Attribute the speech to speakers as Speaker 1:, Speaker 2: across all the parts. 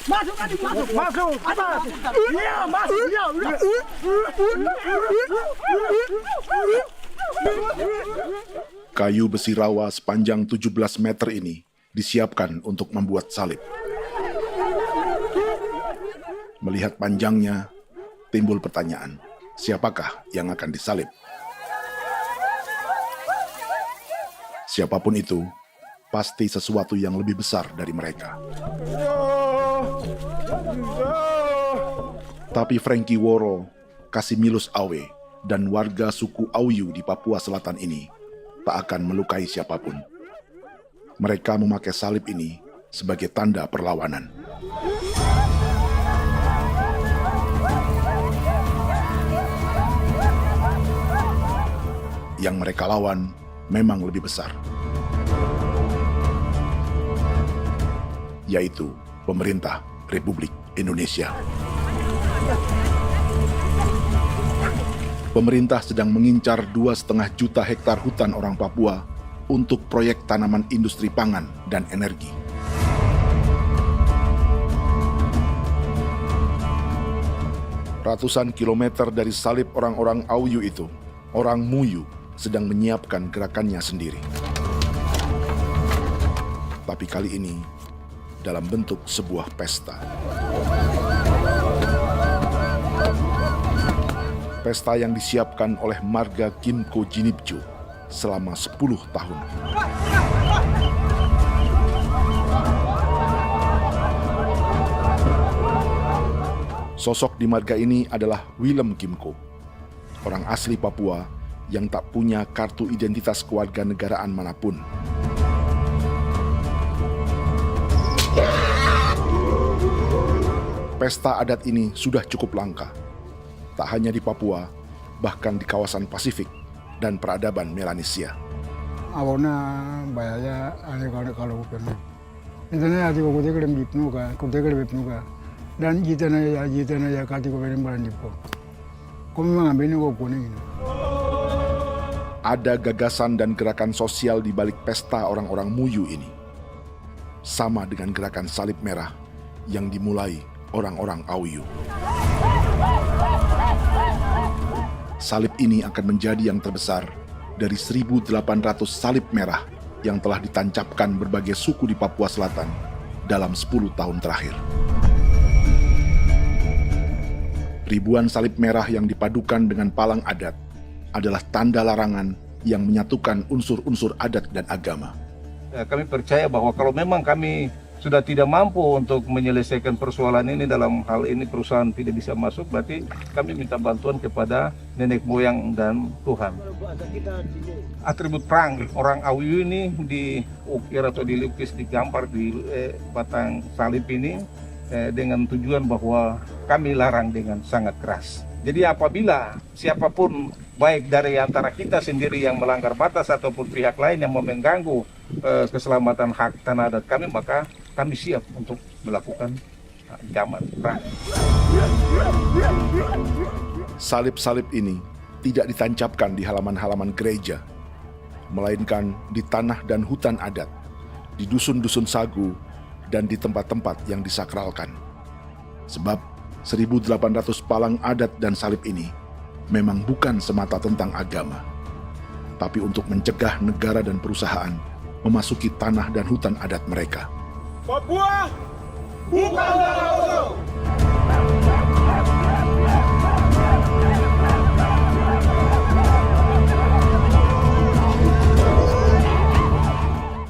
Speaker 1: Masuk adik, masuk. Masuk. Atas. Iya, masuk. Iya, udah.
Speaker 2: Kayu besi rawa sepanjang 17 meter ini disiapkan untuk membuat salib. Melihat panjangnya, timbul pertanyaan, siapakah yang akan disalib? Siapapun itu, pasti sesuatu yang lebih besar dari mereka. Tapi Frankie Woro, Casimilus Awe, dan warga suku Auyu di Papua Selatan ini tak akan melukai siapapun. Mereka memakai salib ini sebagai tanda perlawanan. Yang mereka lawan memang lebih besar, yaitu pemerintah Republik Indonesia. Pemerintah sedang mengincar 2,5 juta hektar hutan orang Papua untuk proyek tanaman industri pangan dan energi. Ratusan kilometer dari salib orang-orang Auyu itu, orang Muyu sedang menyiapkan gerakannya sendiri. Tapi kali ini dalam bentuk sebuah pesta. Pesta yang disiapkan oleh marga Kimco Jinibju selama 10 tahun. Sosok di marga ini adalah Willem Kimco, orang asli Papua yang tak punya kartu identitas kewarganegaraan manapun. Pesta adat ini sudah cukup langka. Tak hanya di Papua, bahkan di kawasan Pasifik dan peradaban Melanesia.
Speaker 3: Awalnya bayarnya kalau pernah. Internet hati kau dekere bipnuka, dan jitana ya kati kau pernah barandipo. Kau memang ambilnya kau kuning.
Speaker 2: Ada gagasan dan gerakan sosial di balik pesta orang-orang Muyu ini. Sama dengan gerakan salib merah yang dimulai orang-orang Auyu. Salib ini akan menjadi yang terbesar dari 1.800 salib merah yang telah ditancapkan berbagai suku di Papua Selatan dalam 10 tahun terakhir. Ribuan salib merah yang dipadukan dengan palang adat adalah tanda larangan yang menyatukan unsur-unsur adat dan agama.
Speaker 4: Kami percaya bahwa kalau memang kami sudah tidak mampu untuk menyelesaikan persoalan ini, dalam hal ini perusahaan tidak bisa masuk, berarti kami minta bantuan kepada nenek moyang dan Tuhan. Atribut perang orang Auyu ini diukir atau dilukis, digambar di batang salib ini dengan tujuan bahwa kami larang dengan sangat keras. Jadi apabila siapapun baik dari antara kita sendiri yang melanggar batas ataupun pihak lain yang mengganggu keselamatan hak tanah adat kami, maka kami siap untuk melakukan ancaman perang.
Speaker 2: Salib-salib ini tidak ditancapkan di halaman-halaman gereja, melainkan di tanah dan hutan adat, di dusun-dusun sagu, dan di tempat-tempat yang disakralkan. Sebab 1.800 palang adat dan salib ini memang bukan semata tentang agama, tapi untuk mencegah negara dan perusahaan memasuki tanah dan hutan adat mereka.
Speaker 1: Papua bukan tanah kosong.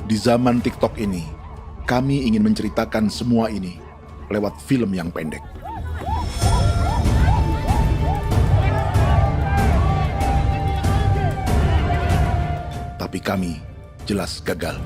Speaker 2: Di zaman TikTok ini, kami ingin menceritakan semua ini lewat film yang pendek. Tapi kami jelas gagal.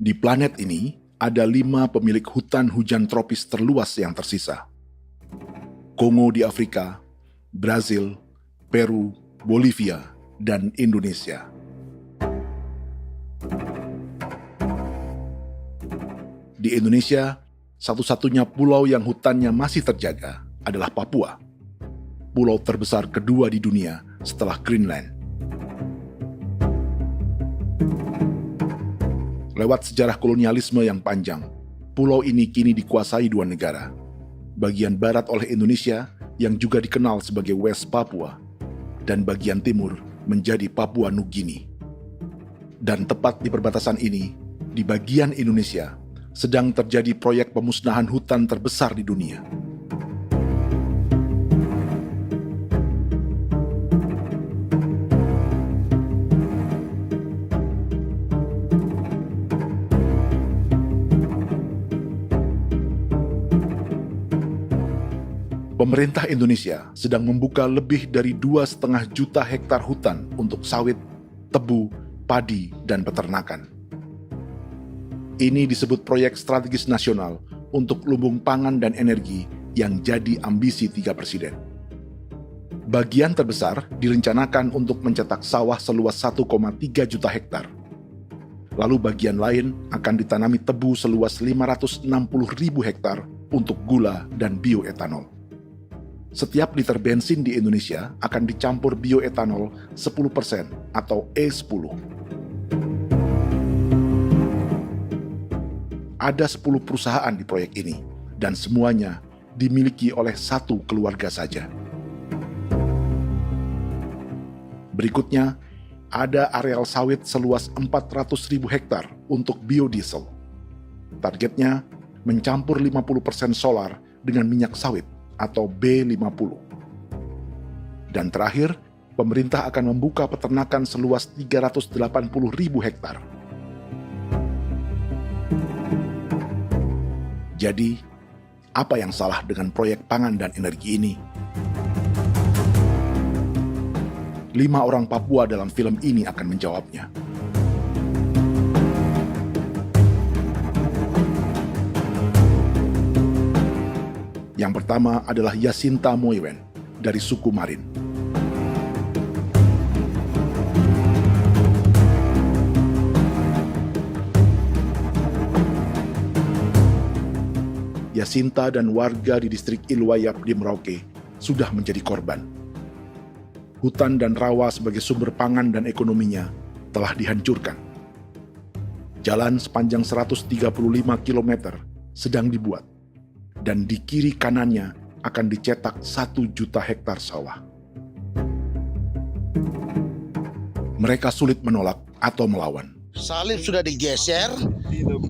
Speaker 2: Di planet ini, ada 5 pemilik hutan hujan tropis terluas yang tersisa. Kongo di Afrika, Brazil, Peru, Bolivia, dan Indonesia. Di Indonesia, satu-satunya pulau yang hutannya masih terjaga adalah Papua, pulau terbesar kedua di dunia setelah Greenland. Lewat sejarah kolonialisme yang panjang, pulau ini kini dikuasai 2 negara. Bagian barat oleh Indonesia yang juga dikenal sebagai West Papua, dan bagian timur menjadi Papua Nugini. Dan tepat di perbatasan ini, di bagian Indonesia, sedang terjadi proyek pemusnahan hutan terbesar di dunia. Pemerintah Indonesia sedang membuka lebih dari 2,5 juta hektar hutan untuk sawit, tebu, padi, dan peternakan. Ini disebut proyek strategis nasional untuk lumbung pangan dan energi yang jadi ambisi 3 presiden. Bagian terbesar direncanakan untuk mencetak sawah seluas 1,3 juta hektar. Lalu bagian lain akan ditanami tebu seluas 560.000 hektar untuk gula dan bioetanol. Setiap liter bensin di Indonesia akan dicampur bioetanol 10% atau E10. Ada 10 perusahaan di proyek ini, dan semuanya dimiliki oleh 1 keluarga saja. Berikutnya, ada areal sawit seluas 400.000 hektar untuk biodiesel. Targetnya mencampur 50% solar dengan minyak sawit atau B50. Dan terakhir, pemerintah akan membuka peternakan seluas 380.000 hektar. Jadi, apa yang salah dengan proyek pangan dan energi ini? 5 orang Papua dalam film ini akan menjawabnya. Yang pertama adalah Yasinta Moiwen dari suku Marin. Yasinta dan warga di distrik Ilwayap di Merauke sudah menjadi korban. Hutan dan rawa sebagai sumber pangan dan ekonominya telah dihancurkan. Jalan sepanjang 135 km sedang dibuat, dan di kiri kanannya akan dicetak 1 juta hektar sawah. Mereka sulit menolak atau melawan.
Speaker 5: Salib sudah digeser,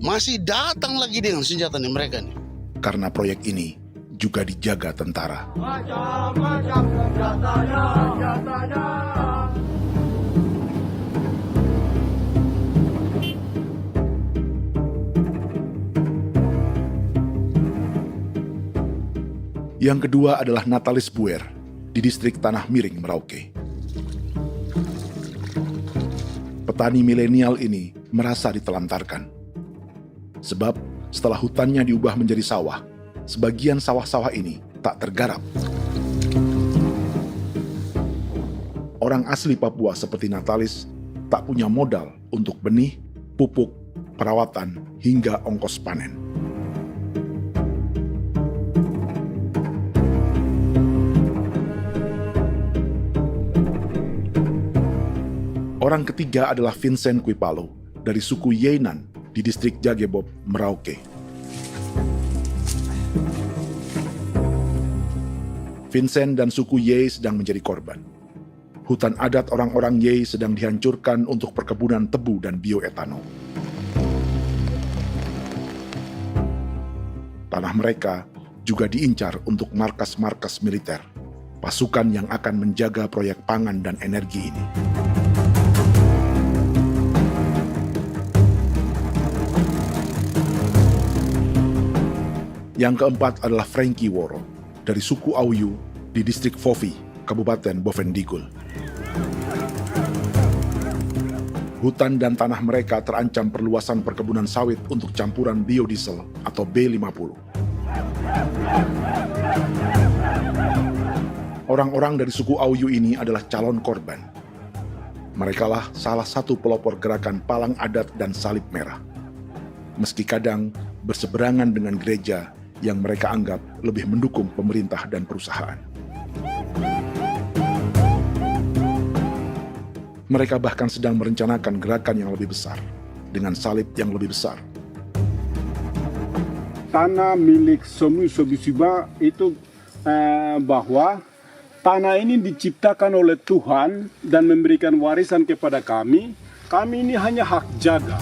Speaker 5: masih datang lagi dengan senjata mereka nih.
Speaker 2: Karena proyek ini juga dijaga tentara.
Speaker 1: Macam-macam senjatanya.
Speaker 2: Yang kedua adalah Natalis Buer di distrik Tanah Miring, Merauke. Petani milenial ini merasa ditelantarkan. Sebab setelah hutannya diubah menjadi sawah, sebagian sawah-sawah ini tak tergarap. Orang asli Papua seperti Natalis tak punya modal untuk benih, pupuk, perawatan, hingga ongkos panen. Orang ketiga adalah Vincent Kuipalo dari suku Yenan di distrik Jagebob, Merauke. Vincent dan suku Ye sedang menjadi korban. Hutan adat orang-orang Ye sedang dihancurkan untuk perkebunan tebu dan bioetanol. Tanah mereka juga diincar untuk markas-markas militer, pasukan yang akan menjaga proyek pangan dan energi ini. Yang keempat adalah Frankie Woro dari suku Auyu di distrik Fofi, Kabupaten Bovendigul. Hutan dan tanah mereka terancam perluasan perkebunan sawit untuk campuran biodiesel atau B50. Orang-orang dari suku Auyu ini adalah calon korban. Merekalah salah satu pelopor gerakan Palang Adat dan Salib Merah. Meski kadang berseberangan dengan gereja yang mereka anggap lebih mendukung pemerintah dan perusahaan. Mereka bahkan sedang merencanakan gerakan yang lebih besar, dengan salib yang lebih besar.
Speaker 6: Tanah milik Somu Sobisiba itu bahwa tanah ini diciptakan oleh Tuhan dan memberikan warisan kepada kami. Kami ini hanya hak jaga.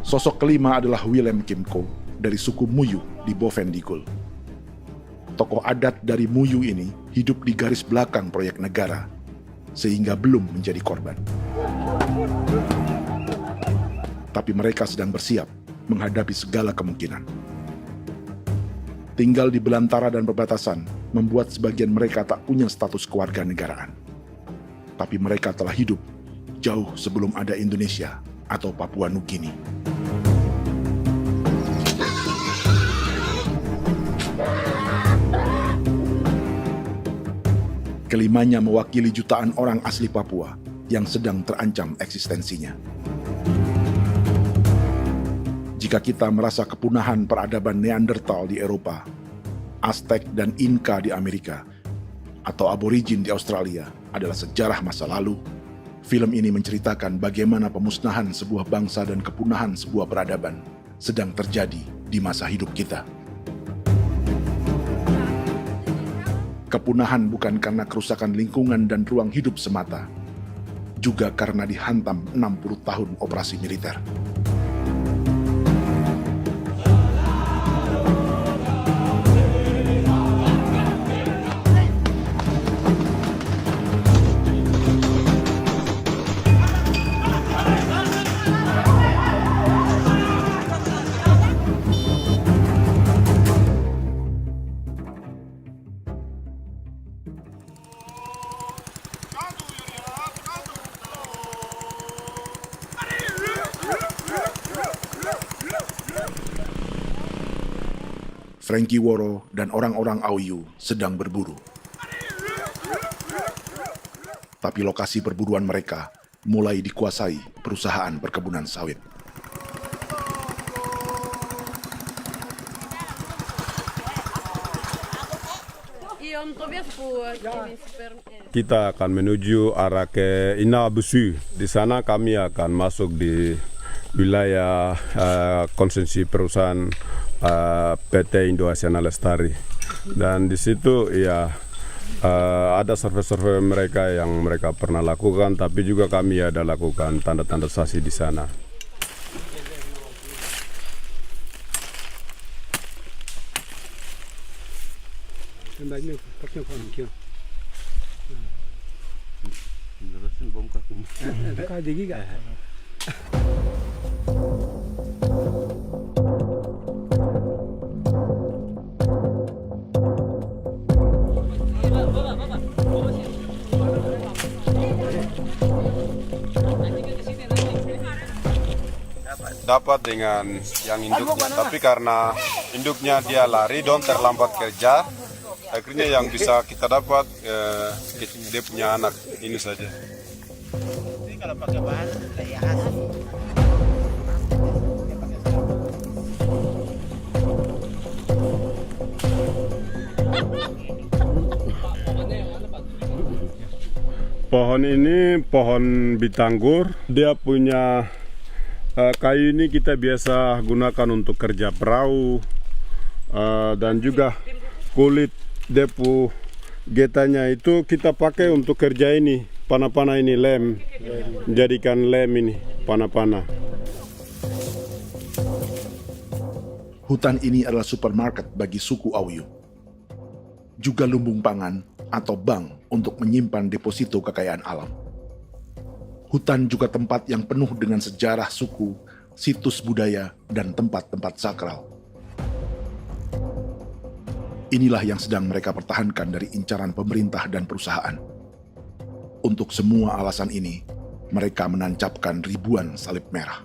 Speaker 2: Sosok kelima adalah Willem Kimco dari suku Muyu di Bovendigul. Tokoh adat dari Muyu ini hidup di garis belakang proyek negara, sehingga belum menjadi korban. Tapi mereka sedang bersiap menghadapi segala kemungkinan. Tinggal di belantara dan perbatasan membuat sebagian mereka tak punya status kewarganegaraan. Tapi mereka telah hidup jauh sebelum ada Indonesia atau Papua Nugini. Kelimanya mewakili jutaan orang asli Papua yang sedang terancam eksistensinya. Jika kita merasa kepunahan peradaban Neanderthal di Eropa, Aztec dan Inca di Amerika, atau aborigin di Australia adalah sejarah masa lalu, film ini menceritakan bagaimana pemusnahan sebuah bangsa dan kepunahan sebuah peradaban sedang terjadi di masa hidup kita. Kepunahan bukan karena kerusakan lingkungan dan ruang hidup semata, juga karena dihantam 60 tahun operasi militer. Frankie Woro dan orang-orang Auyu sedang berburu. Tapi lokasi perburuan mereka mulai dikuasai perusahaan perkebunan sawit.
Speaker 7: Kita akan menuju arah ke Inabusu. Di sana kami akan masuk di wilayah konsesi perusahaan PT Indo Asiana Lestari, dan di situ ya ada survei-survei mereka yang mereka pernah lakukan, tapi juga kami ada lakukan tanda-tanda saksi di sana. Dapat dengan yang induknya, tapi karena induknya dia lari dan terlambat kerja, akhirnya yang bisa kita dapat dia punya anak ini saja.
Speaker 8: Ini kalau pakai bahan kayak hasil.
Speaker 7: Pohon ini pohon bitanggur, dia punya kayu ini kita biasa gunakan untuk kerja perahu, dan juga kulit depu getanya itu kita pakai untuk kerja ini, panah-panah ini lem, jadikan lem ini, panah-panah.
Speaker 2: Hutan ini adalah supermarket bagi suku Auyu. Juga lumbung pangan atau bank untuk menyimpan deposito kekayaan alam. Hutan juga tempat yang penuh dengan sejarah suku, situs budaya, dan tempat-tempat sakral. Inilah yang sedang mereka pertahankan dari incaran pemerintah dan perusahaan. Untuk semua alasan ini, mereka menancapkan ribuan salib merah.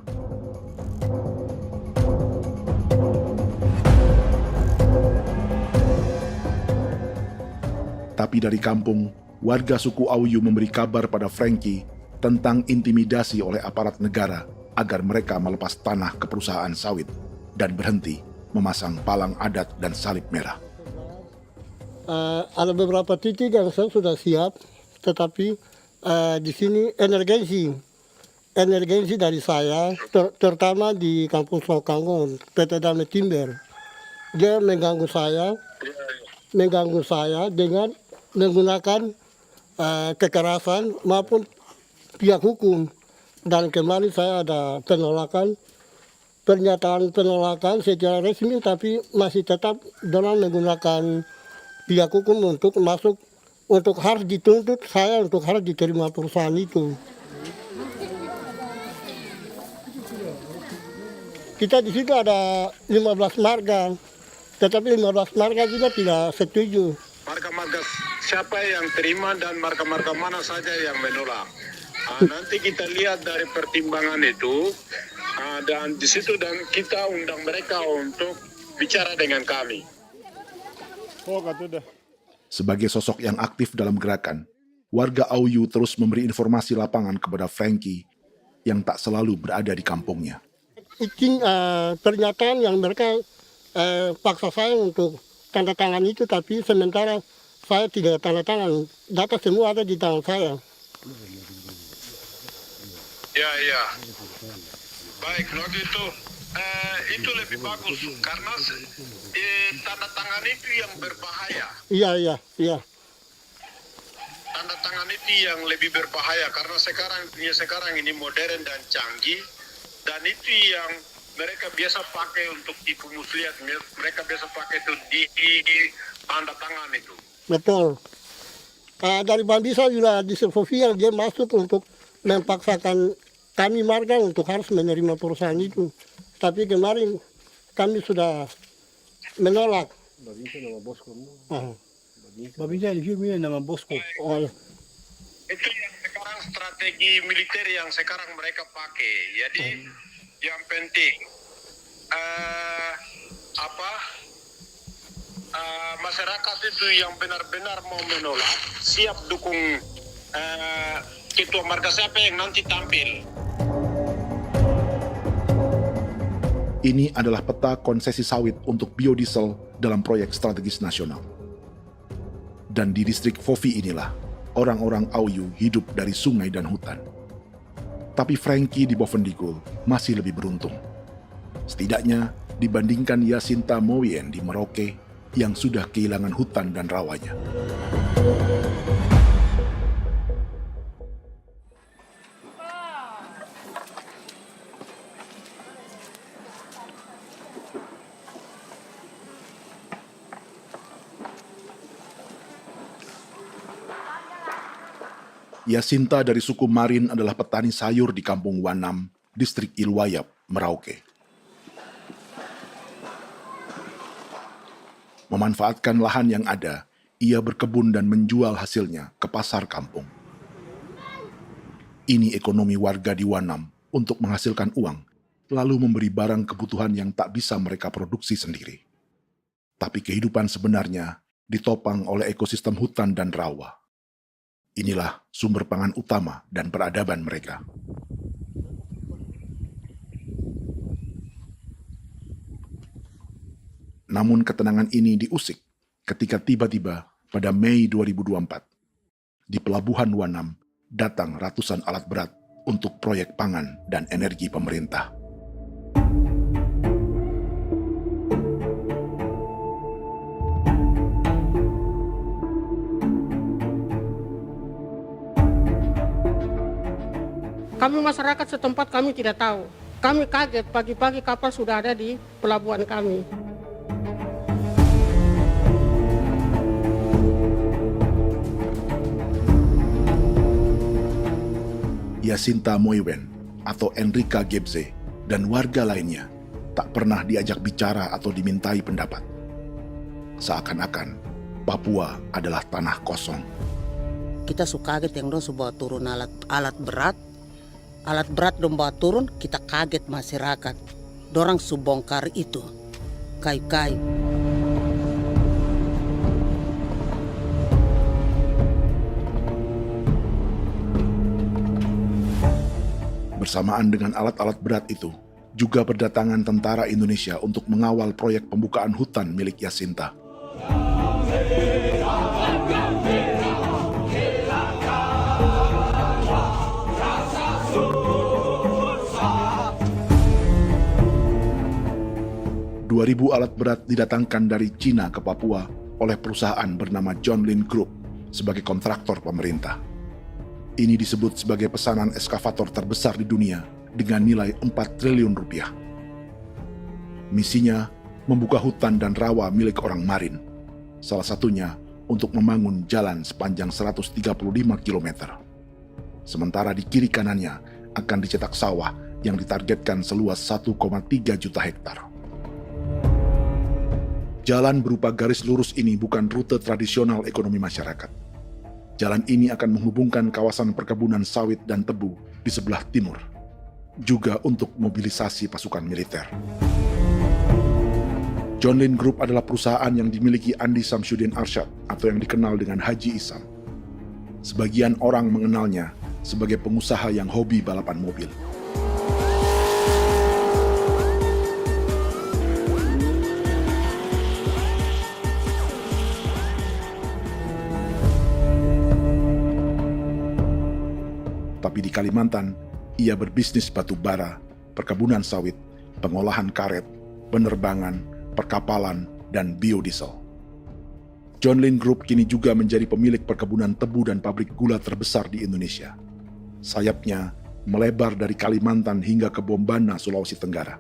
Speaker 2: Tapi dari kampung, warga suku Auyu memberi kabar pada Frankie tentang intimidasi oleh aparat negara agar mereka melepas tanah ke perusahaan sawit dan berhenti memasang palang adat dan salib merah.
Speaker 9: Ada beberapa titik yang saya sudah siap, tetapi di sini emergensi dari saya, terutama di Kampung Sokangon, PT Damai Timber. Dia mengganggu saya dengan menggunakan kekerasan maupun pihak hukum. Dan kemarin saya ada pernyataan penolakan secara resmi, tapi masih tetap dengan menggunakan pihak hukum untuk masuk, untuk harus dituntut saya untuk harus diterima perusahaan itu. Kita di situ ada 15 marga, tetapi 15 marga juga tidak setuju.
Speaker 6: Marga-marga siapa yang terima dan marga-marga mana saja yang menolak. Nanti kita lihat dari pertimbangan itu, dan di situ dan kita undang mereka untuk bicara dengan kami.
Speaker 2: Sebagai sosok yang aktif dalam gerakan, warga Auyu terus memberi informasi lapangan kepada Frankie yang tak selalu berada di kampungnya.
Speaker 9: Izin pernyataan yang mereka paksa saya untuk tanda tangan itu, tapi sementara saya tidak tanda tangan. Data semua ada di tangan saya.
Speaker 6: Ya. Baik, kalau gitu itu lebih bagus karena tanda tangan itu yang berbahaya.
Speaker 9: Iya.
Speaker 6: Tanda tangan itu yang lebih berbahaya karena sekarang ini modern dan canggih, dan itu yang mereka biasa pakai untuk tipu muslihat. Mereka biasa pakai itu di tanda tangan itu.
Speaker 9: Betul. Dari Bambisa juga di Sofia dia masuk untuk memaksakan kami marga untuk harus menerima perusahaan itu. Tapi kemarin kami sudah menolak.
Speaker 1: Babinsa di sini nama bosku.
Speaker 6: Itu yang sekarang strategi militer yang sekarang mereka pakai. Jadi yang penting masyarakat itu yang benar-benar mau menolak siap dukung ketua marga siapa yang nanti tampil.
Speaker 2: Ini adalah peta konsesi sawit untuk biodiesel dalam proyek strategis nasional. Dan di distrik Fofi inilah, orang-orang Auyu hidup dari sungai dan hutan. Tapi Frankie di Bovendigul masih lebih beruntung. Setidaknya dibandingkan Yasinta Moyen di Merauke yang sudah kehilangan hutan dan rawanya. Yasinta dari suku Marin adalah petani sayur di Kampung Wanam, distrik Ilwayap, Merauke. Memanfaatkan lahan yang ada, ia berkebun dan menjual hasilnya ke pasar kampung. Ini ekonomi warga di Wanam untuk menghasilkan uang, lalu memberi barang kebutuhan yang tak bisa mereka produksi sendiri. Tapi kehidupan sebenarnya ditopang oleh ekosistem hutan dan rawa. Inilah sumber pangan utama dan peradaban mereka. Namun ketenangan ini diusik ketika tiba-tiba pada Mei 2024, di Pelabuhan Wanam datang ratusan alat berat untuk proyek pangan dan energi pemerintah.
Speaker 9: Kami masyarakat setempat kami tidak tahu. Kami kaget pagi-pagi kapal sudah ada di pelabuhan kami.
Speaker 2: Yasinta Moywen atau Enrika Gebze dan warga lainnya tak pernah diajak bicara atau dimintai pendapat. Seakan-akan Papua adalah tanah kosong.
Speaker 10: Kita suka kaget yang dong bawa turun alat berat dong bawa turun, kita kaget masyarakat. Dorang subongkar itu kayu-kayu.
Speaker 2: Bersamaan dengan alat-alat berat itu, juga berdatangan tentara Indonesia untuk mengawal proyek pembukaan hutan milik Jacinta. Ribu alat berat didatangkan dari Cina ke Papua oleh perusahaan bernama John Lin Group sebagai kontraktor pemerintah. Ini disebut sebagai pesanan eskavator terbesar di dunia dengan nilai 4 triliun rupiah. Misinya membuka hutan dan rawa milik orang Marin, salah satunya untuk membangun jalan sepanjang 135 km. Sementara di kiri kanannya akan dicetak sawah yang ditargetkan seluas 1,3 juta hektar. Jalan berupa garis lurus ini bukan rute tradisional ekonomi masyarakat. Jalan ini akan menghubungkan kawasan perkebunan sawit dan tebu di sebelah timur, juga untuk mobilisasi pasukan militer. John Lin Group adalah perusahaan yang dimiliki Andi Samsudin Arsyad atau yang dikenal dengan Haji Isam. Sebagian orang mengenalnya sebagai pengusaha yang hobi balapan mobil. Tapi di Kalimantan, ia berbisnis batu bara, perkebunan sawit, pengolahan karet, penerbangan, perkapalan, dan biodiesel. John Lin Group kini juga menjadi pemilik perkebunan tebu dan pabrik gula terbesar di Indonesia. Sayapnya melebar dari Kalimantan hingga ke Bombana, Sulawesi Tenggara.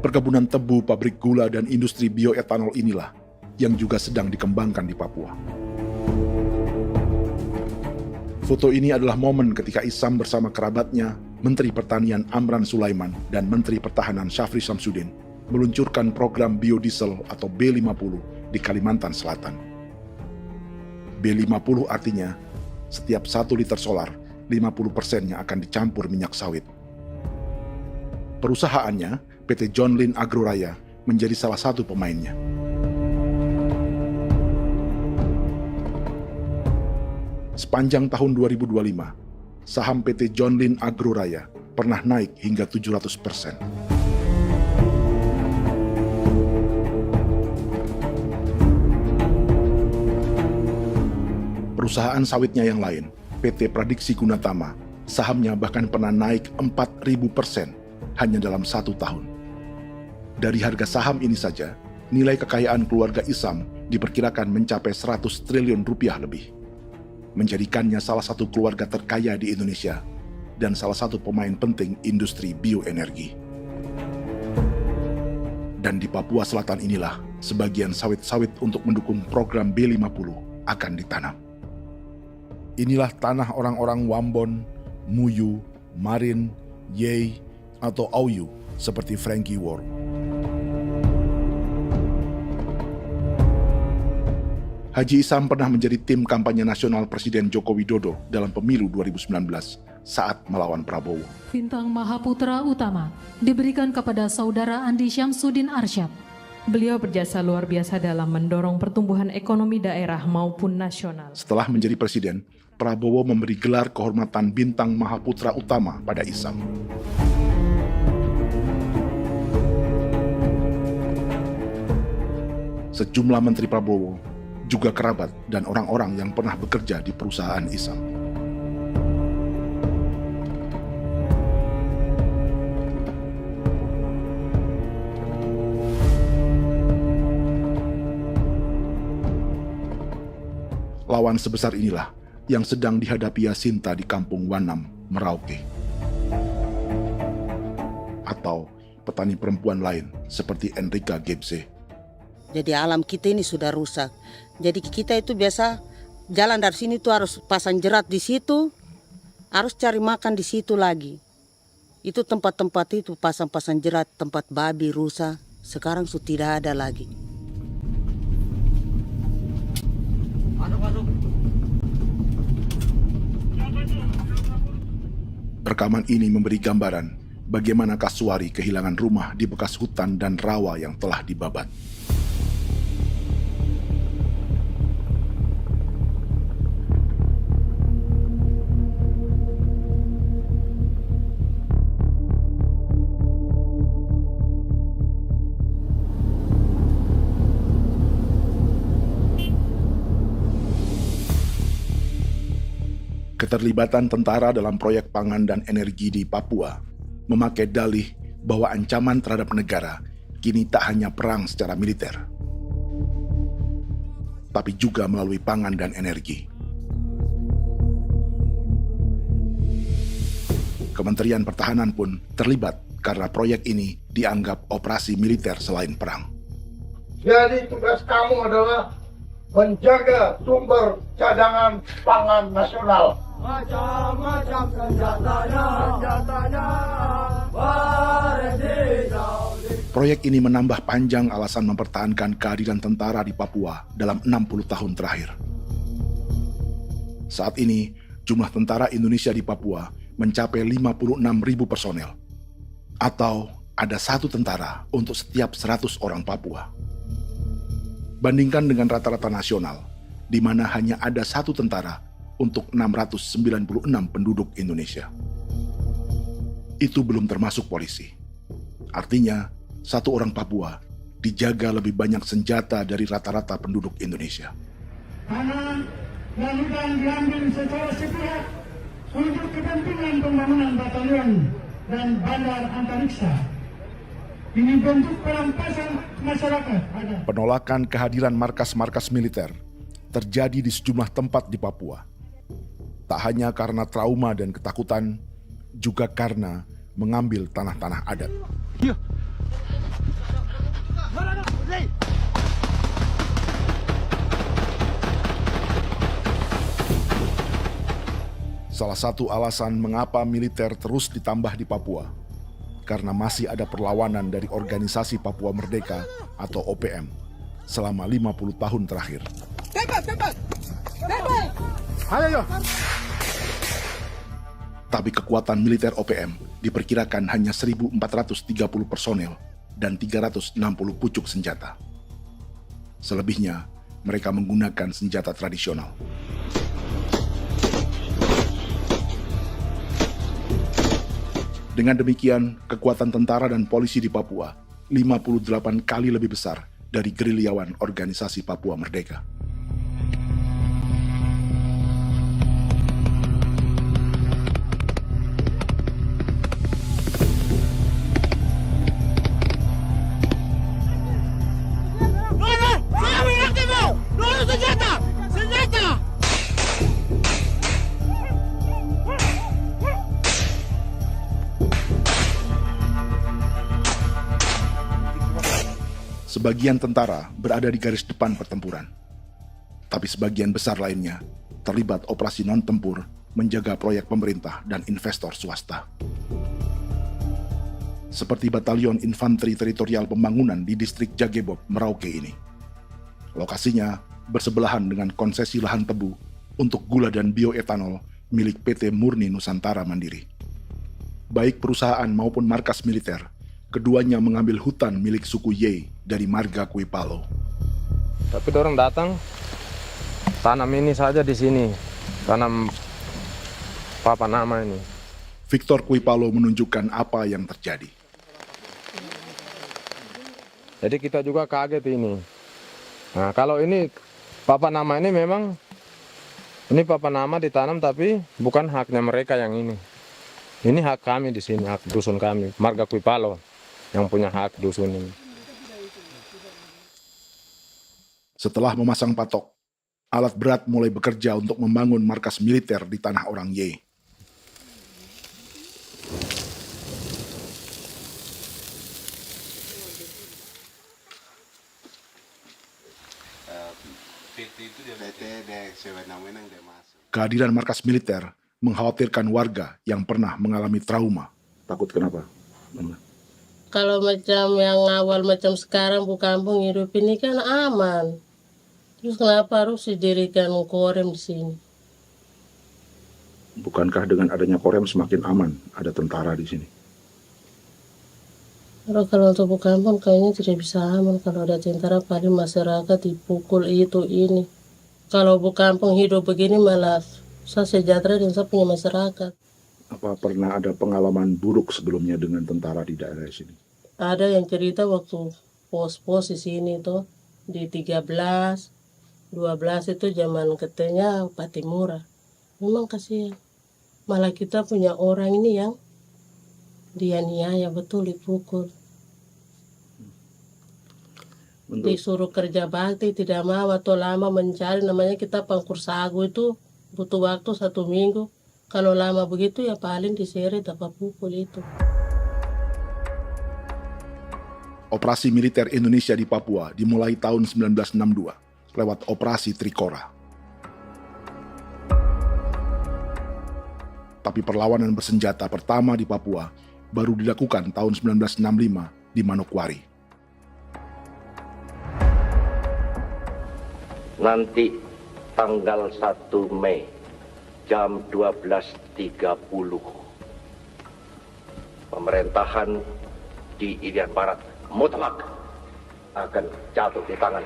Speaker 2: Perkebunan tebu, pabrik gula, dan industri bioetanol inilah yang juga sedang dikembangkan di Papua. Foto ini adalah momen ketika Isam bersama kerabatnya, Menteri Pertanian Amran Sulaiman dan Menteri Pertahanan Syafri Samsudin meluncurkan program biodiesel atau B50 di Kalimantan Selatan. B50 artinya setiap 1 liter solar, 50%-nya akan dicampur minyak sawit. Perusahaannya, PT John Lin Agroraya, menjadi salah satu pemainnya. Sepanjang tahun 2025, saham PT John Lin Agroraya pernah naik hingga 700%. Perusahaan sawitnya yang lain, PT Pradiksi Gunatama, sahamnya bahkan pernah naik 4.000% hanya dalam 1 tahun. Dari harga saham ini saja, nilai kekayaan keluarga Isam diperkirakan mencapai 100 triliun rupiah lebih, menjadikannya salah satu keluarga terkaya di Indonesia dan salah satu pemain penting industri bioenergi. Dan di Papua Selatan inilah sebagian sawit-sawit untuk mendukung program B50 akan ditanam. Inilah tanah orang-orang Wambon, Muyu, Marin, Yei, atau Auyu seperti Frankie Ward. Haji Isam pernah menjadi tim kampanye nasional Presiden Joko Widodo dalam pemilu 2019 saat melawan Prabowo.
Speaker 11: Bintang Mahaputra Utama diberikan kepada Saudara Andi Syamsuddin Arsyad. Beliau berjasa luar biasa dalam mendorong pertumbuhan ekonomi daerah maupun nasional.
Speaker 2: Setelah menjadi presiden, Prabowo memberi gelar kehormatan Bintang Mahaputra Utama pada Isam. Sejumlah menteri Prabowo, juga kerabat dan orang-orang yang pernah bekerja di perusahaan Isam. Lawan sebesar inilah yang sedang dihadapi Jacinta di kampung Wanam, Merauke. Atau petani perempuan lain seperti Enrika Gebze.
Speaker 10: Jadi alam kita ini sudah rusak. Jadi kita itu biasa jalan dari sini tuh harus pasang jerat di situ, harus cari makan di situ lagi. Itu tempat-tempat itu pasang-pasang jerat, tempat babi, rusa, sekarang sudah tidak ada lagi.
Speaker 2: Rekaman ini memberi gambaran bagaimana Kasuari kehilangan rumah di bekas hutan dan rawa yang telah dibabat. Keterlibatan tentara dalam proyek pangan dan energi di Papua memakai dalih bahwa ancaman terhadap negara kini tak hanya perang secara militer, tapi juga melalui pangan dan energi. Kementerian Pertahanan pun terlibat karena proyek ini dianggap operasi militer selain perang.
Speaker 1: Jadi tugas kamu adalah menjaga sumber cadangan pangan nasional. Macam-macam senjatanya,
Speaker 2: Proyek ini menambah panjang alasan mempertahankan kehadiran tentara di Papua dalam 60 tahun terakhir. Saat ini, jumlah tentara Indonesia di Papua mencapai 56.000 personel, atau ada 1 tentara untuk setiap 100 orang Papua. Bandingkan dengan rata-rata nasional, di mana hanya ada 1 tentara untuk 696 penduduk Indonesia. Itu belum termasuk polisi. Artinya, 1 orang Papua dijaga lebih banyak senjata dari rata-rata penduduk Indonesia.
Speaker 1: Tanah dan hutan diambil secara sepihak untuk kepentingan pembangunan batalion dan bandar antariksa. Ini bentuk perampasan masyarakat.
Speaker 2: Penolakan kehadiran markas-markas militer terjadi di sejumlah tempat di Papua. Tak hanya karena trauma dan ketakutan, juga karena mengambil tanah-tanah adat. Salah satu alasan mengapa militer terus ditambah di Papua, karena masih ada perlawanan dari Organisasi Papua Merdeka atau OPM selama 50 tahun terakhir.
Speaker 1: Ayo.
Speaker 2: Tapi kekuatan militer OPM diperkirakan hanya 1.430 personel dan 360 pucuk senjata. Selebihnya, mereka menggunakan senjata tradisional. Dengan demikian, kekuatan tentara dan polisi di Papua 58 kali lebih besar dari gerilyawan Organisasi Papua Merdeka. Sebagian tentara berada di garis depan pertempuran, tapi sebagian besar lainnya terlibat operasi non-tempur menjaga proyek pemerintah dan investor swasta. Seperti Batalion Infanteri Teritorial Pembangunan di distrik Jagebob, Merauke ini. Lokasinya bersebelahan dengan konsesi lahan tebu untuk gula dan bioetanol milik PT Murni Nusantara Mandiri. Baik perusahaan maupun markas militer, keduanya mengambil hutan milik suku Ye dari marga Kuipalo.
Speaker 12: Tapi orang datang tanam ini saja di sini, tanam papan nama ini.
Speaker 2: Victor Kuipalo menunjukkan apa yang terjadi.
Speaker 12: Jadi kita juga kaget ini. Nah, kalau ini papan nama ini memang ini papan nama ditanam tapi bukan haknya mereka yang ini. Ini hak kami di sini, hak dusun kami, marga Kuipalo yang punya hak dusun ini.
Speaker 2: Setelah memasang patok, alat berat mulai bekerja untuk membangun markas militer di tanah orang Ye. Kehadiran markas militer mengkhawatirkan warga yang pernah mengalami trauma. Takut kenapa?
Speaker 10: Kalau macam yang awal macam sekarang bu kampung hidup ini kan aman. Terus kenapa harus didirikan korem di sini?
Speaker 2: Bukankah dengan adanya Korem semakin aman ada tentara di sini?
Speaker 10: Kalau untuk kampung kayaknya tidak bisa aman kalau ada tentara, paling masyarakat dipukul itu ini. Kalau kampung hidup begini malah saya sejahtera dan saya punya masyarakat.
Speaker 2: Apa pernah ada pengalaman buruk sebelumnya dengan tentara di daerah sini?
Speaker 10: Ada yang cerita waktu pos-pos di sini tuh di 13, 12 itu zaman katanya Patimura. Memang kasihan. Malah kita punya orang ini yang dianiaya betul, dipukul. Disuruh kerja bakti tidak mau atau lama mencari, namanya kita pangkur sagu itu butuh waktu 1 minggu. Kalau lama begitu ya paling diseret apa pukul itu.
Speaker 2: Operasi militer Indonesia di Papua dimulai tahun 1962 lewat Operasi Trikora. Tapi perlawanan bersenjata pertama di Papua baru dilakukan tahun 1965 di Manokwari.
Speaker 13: Nanti tanggal 1 Mei jam 12.30 pemerintahan di Irian Barat mutlak akan jatuh di tangan.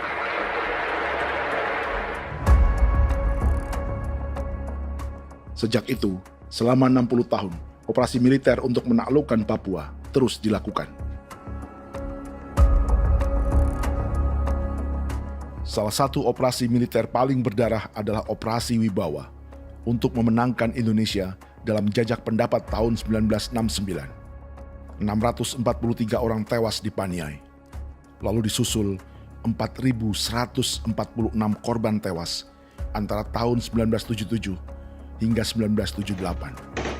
Speaker 2: Sejak itu, selama 60 tahun, operasi militer untuk menaklukkan Papua terus dilakukan. Salah satu operasi militer paling berdarah adalah Operasi Wibawa untuk memenangkan Indonesia dalam jajak pendapat tahun 1969. 643 orang tewas di Paniai. Lalu disusul 4.146 korban tewas antara tahun 1977 hingga 1978.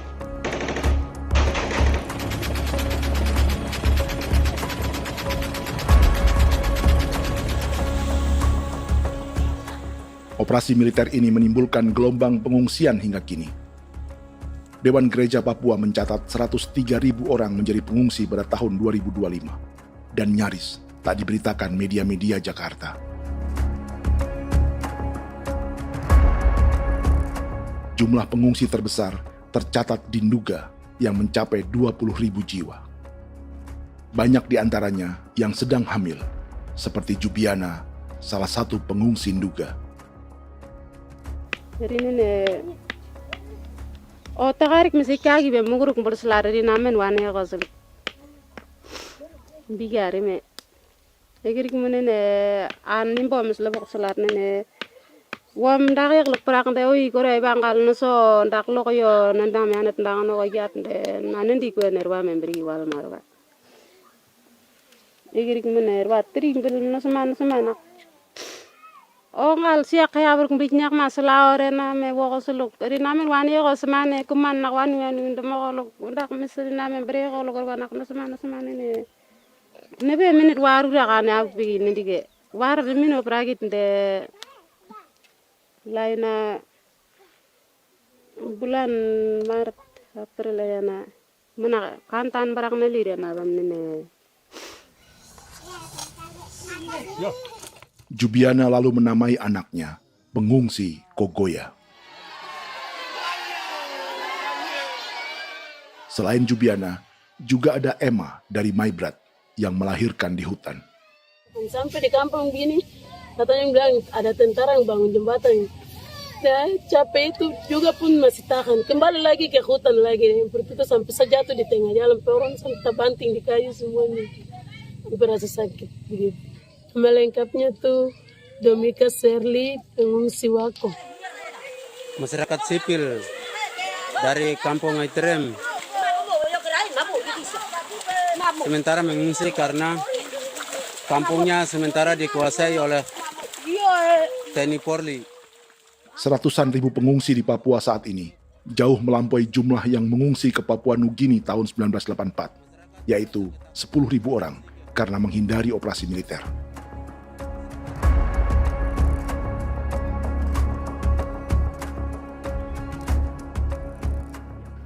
Speaker 2: Operasi militer ini menimbulkan gelombang pengungsian hingga kini. Dewan Gereja Papua mencatat 103.000 orang menjadi pengungsi pada tahun 2025 dan nyaris tak diberitakan media-media Jakarta. Jumlah pengungsi terbesar tercatat di Nduga yang mencapai 20.000 jiwa. Banyak di antaranya yang sedang hamil, seperti Jubiana, salah satu pengungsi Nduga.
Speaker 14: O tagarik mesikagi be muguruk berselari di namen wane gosel bigari me egirik menene an nimbo mesle bok selar nene wam dak yak lek prak de oi gore bangal no so ndak lo yo nandam yanet ndang no yat de nanen di ko nerwa membri wal marwa egirik mener wa tri bel no semana o ngal siya kaya ber kumbik nyak masala ore na me wo gosuluk ri namen wani go semane kuman nak wani wani ndemo golok ndak mesri namen bre golok nak no semana ne nebe minit waru ra kana bi nindige war de mino pragit de laina bulan Maret April yana mana kantan barak na lire na bam ne
Speaker 2: Jubiana lalu menamai anaknya Pengungsi Kogoya. Selain Jubiana, juga ada Emma dari Maibrat yang melahirkan di hutan.
Speaker 15: Sampai di kampung gini, katanya bilang ada tentara yang bangun jembatan. Nah, capek itu juga pun masih tahan. Kembali lagi ke hutan lagi. Seperti itu sampai saya jatuh di tengah jalan. Orang sampai terbanting di kayu semuanya. Berasa sakit begitu. Melengkapnya tuh Domika Serli, pengungsi Wako.
Speaker 16: Masyarakat sipil dari Kampung Aitrem sementara mengungsi karena kampungnya sementara dikuasai oleh TNI Polri.
Speaker 2: Seratusan ribu pengungsi di Papua saat ini jauh melampaui jumlah yang mengungsi ke Papua Nugini tahun 1984, yaitu 10.000 orang karena menghindari operasi militer.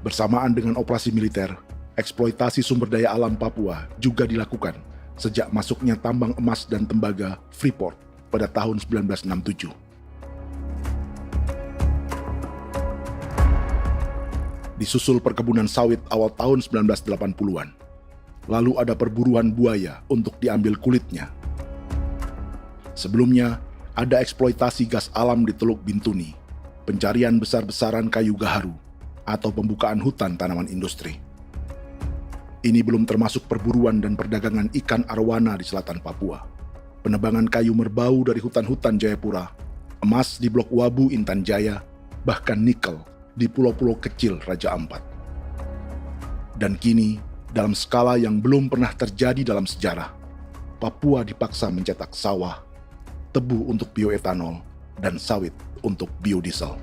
Speaker 2: Bersamaan dengan operasi militer, eksploitasi sumber daya alam Papua juga dilakukan sejak masuknya tambang emas dan tembaga Freeport pada tahun 1967. Disusul perkebunan sawit awal tahun 1980-an. Lalu ada perburuan buaya untuk diambil kulitnya. Sebelumnya, ada eksploitasi gas alam di Teluk Bintuni, pencarian besar-besaran kayu gaharu, atau pembukaan hutan tanaman industri. Ini belum termasuk perburuan dan perdagangan ikan arwana di selatan Papua, penebangan kayu merbau dari hutan-hutan Jayapura, emas di Blok Wabu Intan Jaya, bahkan nikel di pulau-pulau kecil Raja Ampat. Dan kini, dalam skala yang belum pernah terjadi dalam sejarah, Papua dipaksa mencetak sawah, tebu untuk bioetanol, dan sawit untuk biodiesel.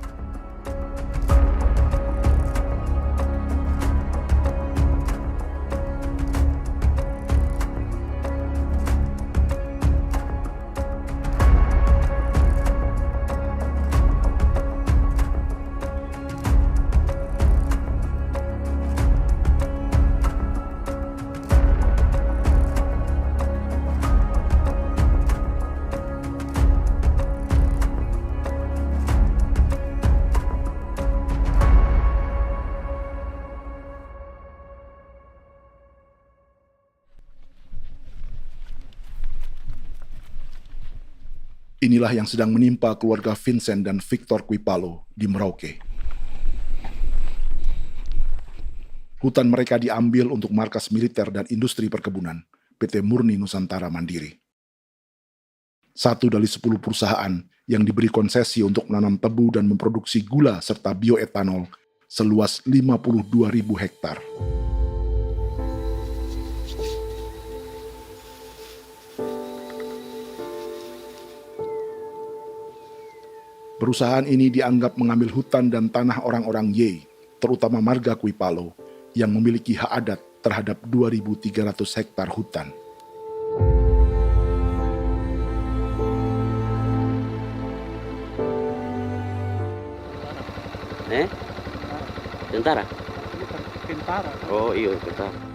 Speaker 2: Inilah yang sedang menimpa keluarga Vincent dan Victor Kuipalo di Merauke. Hutan mereka diambil untuk markas militer dan industri perkebunan, PT Murni Nusantara Mandiri. 1 dari 10 perusahaan yang diberi konsesi untuk menanam tebu dan memproduksi gula serta bioetanol seluas 52.000 hektar. Perusahaan ini dianggap mengambil hutan dan tanah orang-orang Ye, terutama marga Kuipalo, yang memiliki hak adat terhadap 2.300 hektar hutan.
Speaker 17: Tentara?
Speaker 1: Tentara.
Speaker 17: Oh iya, tentara.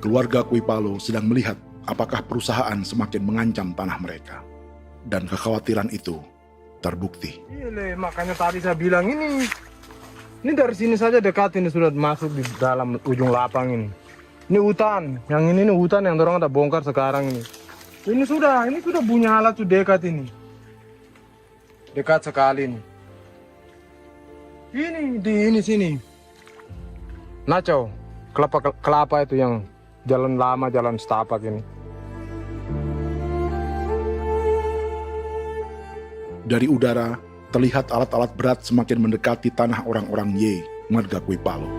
Speaker 2: Keluarga Kuipalo sedang melihat apakah perusahaan semakin mengancam tanah mereka. Dan kekhawatiran itu terbukti.
Speaker 12: Iya, makanya tadi saya bilang ini dari sini saja dekat, ini sudah masuk di dalam ujung lapang ini. Ini hutan, yang ini hutan yang orang ada bongkar sekarang ini. Ini sudah punya alat sudah dekat ini. Dekat sekali ini. Ini di sini. Nacau, kelapa itu yang jalan lama, jalan setapak ini.
Speaker 2: Dari udara, terlihat alat-alat berat semakin mendekati tanah orang-orang Ye, marga Kuipalo.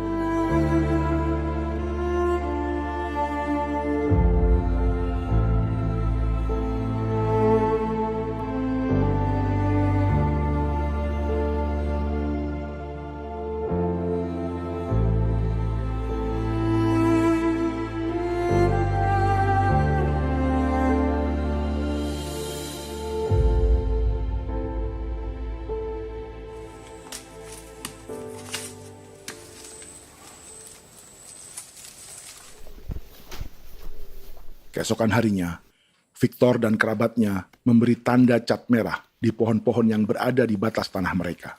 Speaker 2: Keesokan harinya, Victor dan kerabatnya memberi tanda cat merah di pohon-pohon yang berada di batas tanah mereka.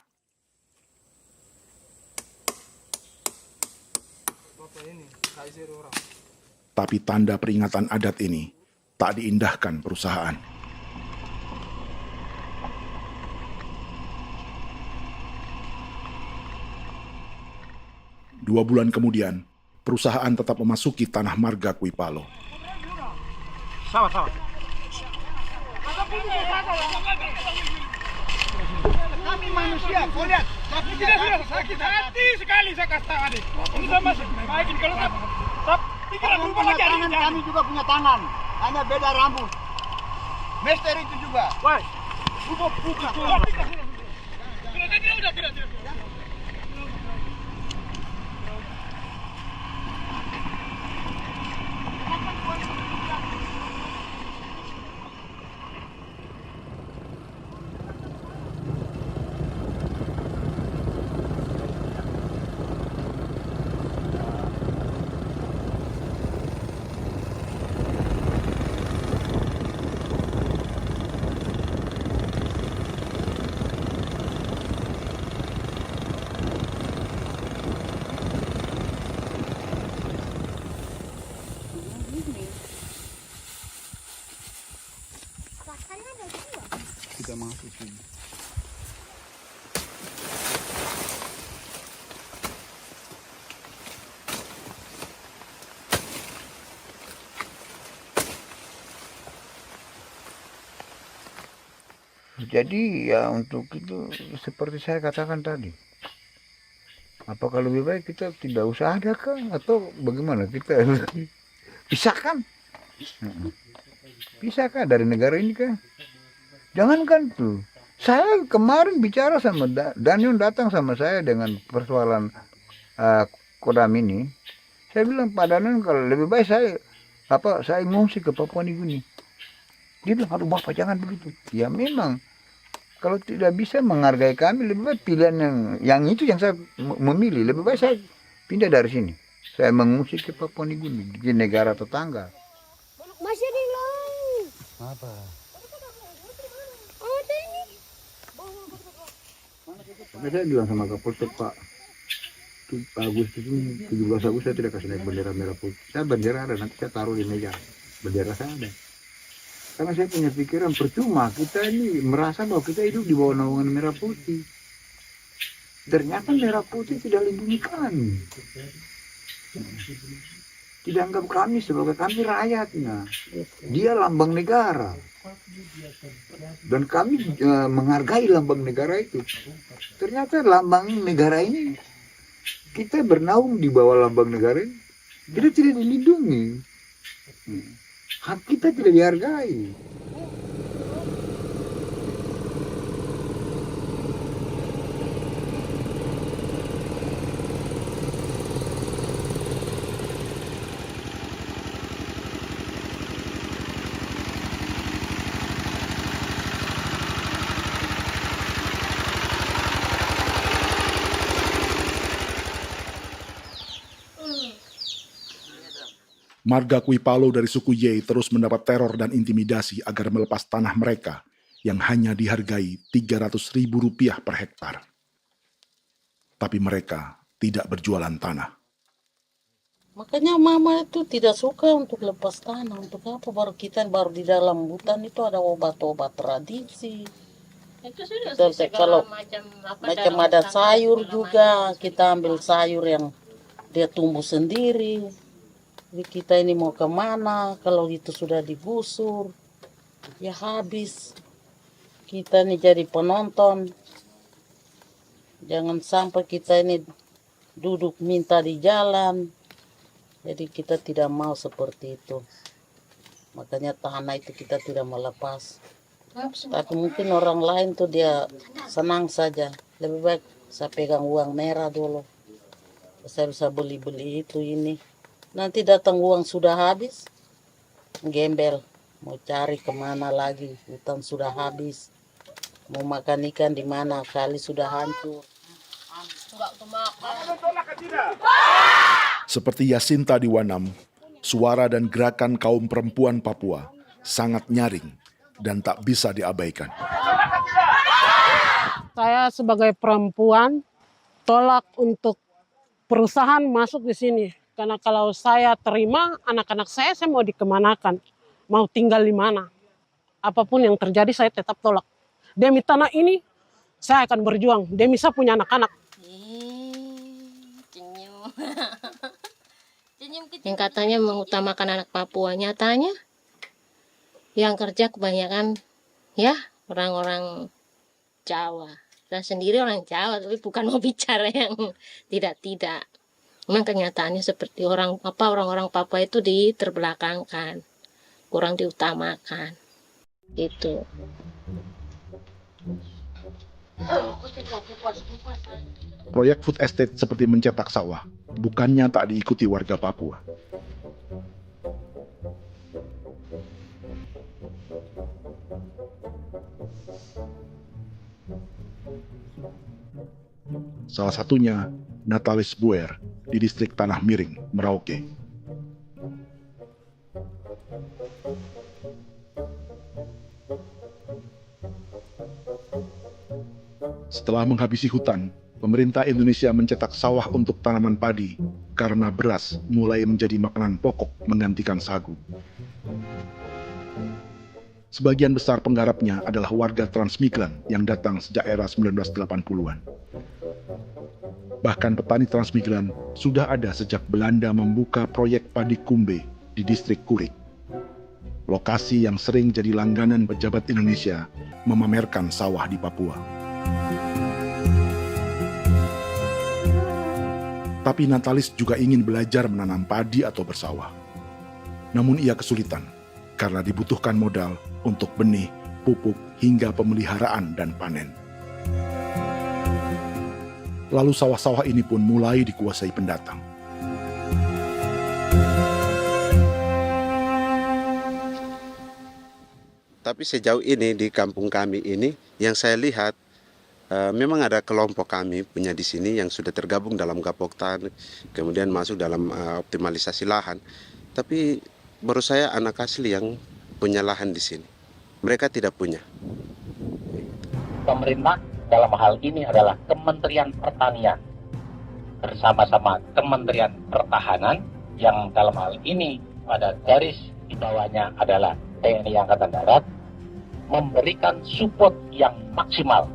Speaker 2: Tapi tanda peringatan adat ini tak diindahkan perusahaan. Dua bulan kemudian, perusahaan tetap memasuki tanah marga Kuipalo.
Speaker 1: Sama. Kami manusia, kau lihat. Tapi tidak sudah sakit hati sekali saya katakan tadi. Ini sama baik kalau tak pikiran berubah lagi hari ini. Kami juga punya tangan, hanya beda rambut. Mister itu juga. Wah, buka. Tidak.
Speaker 17: Jadi ya untuk itu seperti saya katakan tadi, apakah lebih baik kita tidak usah ada kah atau bagaimana, kita pisahkan, pisahkah dari negara ini kah? Jangankan tuh, saya kemarin bicara sama Daniel, datang sama saya dengan persoalan Kodam ini. Saya bilang, Pak Daniel, kalau lebih baik saya ngungsi ke Papua Nugini. Dia bilang, aduh Bapak jangan begitu. Ya memang, kalau tidak bisa menghargai kami, lebih baik pilihan yang itu yang saya memilih. Lebih baik saya pindah dari sini. Saya mengungsi ke Papua Nugini, di negara tetangga.
Speaker 18: Masih di laut.
Speaker 17: Apa?
Speaker 18: Oh, ini.
Speaker 17: Saya bilang sama Kapolsek, Pak, Agustus ini, 17 Agustus saya tidak kasih naik bendera merah putih. Saya bendera ada, nanti saya taruh di meja. Bendera saya ada. Karena saya punya pikiran percuma kita ini merasa bahwa kita hidup di bawah naungan merah putih. Ternyata merah putih tidak lindungi kami. Tidak anggap kami sebagai kami rakyatnya. Dia lambang negara. Dan kami menghargai lambang negara itu. Ternyata lambang negara ini, kita bernaung di bawah lambang negara ini, kita tidak dilindungi. Hak kita tidak dihargai.
Speaker 2: Marga Kuipalo dari suku Ye terus mendapat teror dan intimidasi agar melepas tanah mereka yang hanya dihargai Rp300.000 per hektar. Tapi mereka tidak berjualan tanah.
Speaker 10: Makanya mama itu tidak suka untuk lepas tanah. Untuk apa? Baru di dalam hutan itu ada obat-obat tradisi.
Speaker 15: Itu sudah
Speaker 10: Kalau
Speaker 15: macam
Speaker 10: ada sayur juga, kita ambil sayur yang dia tumbuh sendiri. Jadi kita ini mau kemana, kalau itu sudah digusur, ya habis. Kita ini jadi penonton. Jangan sampai kita ini duduk minta di jalan. Jadi kita tidak mau seperti itu. Makanya tanah itu kita tidak melepas. Tapi mungkin orang lain tuh dia senang saja. Lebih baik saya pegang uang merah dulu. Saya bisa beli-beli itu ini. Nanti datang uang sudah habis, gembel, mau cari kemana lagi, hutan sudah habis, mau makan ikan di mana, kali sudah hancur.
Speaker 2: Seperti Yasinta di Wanam, suara dan gerakan kaum perempuan Papua sangat nyaring dan tak bisa diabaikan.
Speaker 14: Saya sebagai perempuan tolak untuk perusahaan masuk di sini. Karena kalau saya terima anak-anak saya mau dikemanakan, mau tinggal di mana. Apapun yang terjadi saya tetap tolak. Demi tanah ini saya akan berjuang, demi saya punya anak-anak.
Speaker 18: Yang katanya mengutamakan anak Papua, nyatanya yang kerja kebanyakan ya orang-orang Jawa. Dan sendiri orang Jawa, tapi bukan mau bicara yang tidak-tidak. Memang kenyataannya seperti orang-orang Papua itu diterbelakangkan, kurang diutamakan, gitu.
Speaker 2: Proyek food estate seperti mencetak sawah, bukannya tak diikuti warga Papua. Salah satunya Natalis Buer di distrik Tanah Miring, Merauke. Setelah menghabisi hutan, pemerintah Indonesia mencetak sawah untuk tanaman padi karena beras mulai menjadi makanan pokok menggantikan sagu. Sebagian besar penggarapnya adalah warga transmigran yang datang sejak era 1980-an. Bahkan petani transmigran sudah ada sejak Belanda membuka proyek padi kumbe di distrik Kurik. Lokasi yang sering jadi langganan pejabat Indonesia memamerkan sawah di Papua. Tapi Natalis juga ingin belajar menanam padi atau bersawah. Namun ia kesulitan karena dibutuhkan modal untuk benih, pupuk, hingga pemeliharaan dan panen. Lalu sawah-sawah ini pun mulai dikuasai pendatang.
Speaker 19: Tapi sejauh ini di kampung kami ini yang saya lihat memang ada kelompok kami punya di sini yang sudah tergabung dalam Gapoktan, kemudian masuk dalam optimalisasi lahan. Tapi menurut saya anak asli yang punya lahan di sini. Mereka tidak punya.
Speaker 13: Pemerintah dalam hal ini adalah Kementerian Pertanian bersama-sama Kementerian Pertahanan yang dalam hal ini pada garis di bawahnya adalah TNI Angkatan Darat, memberikan support yang maksimal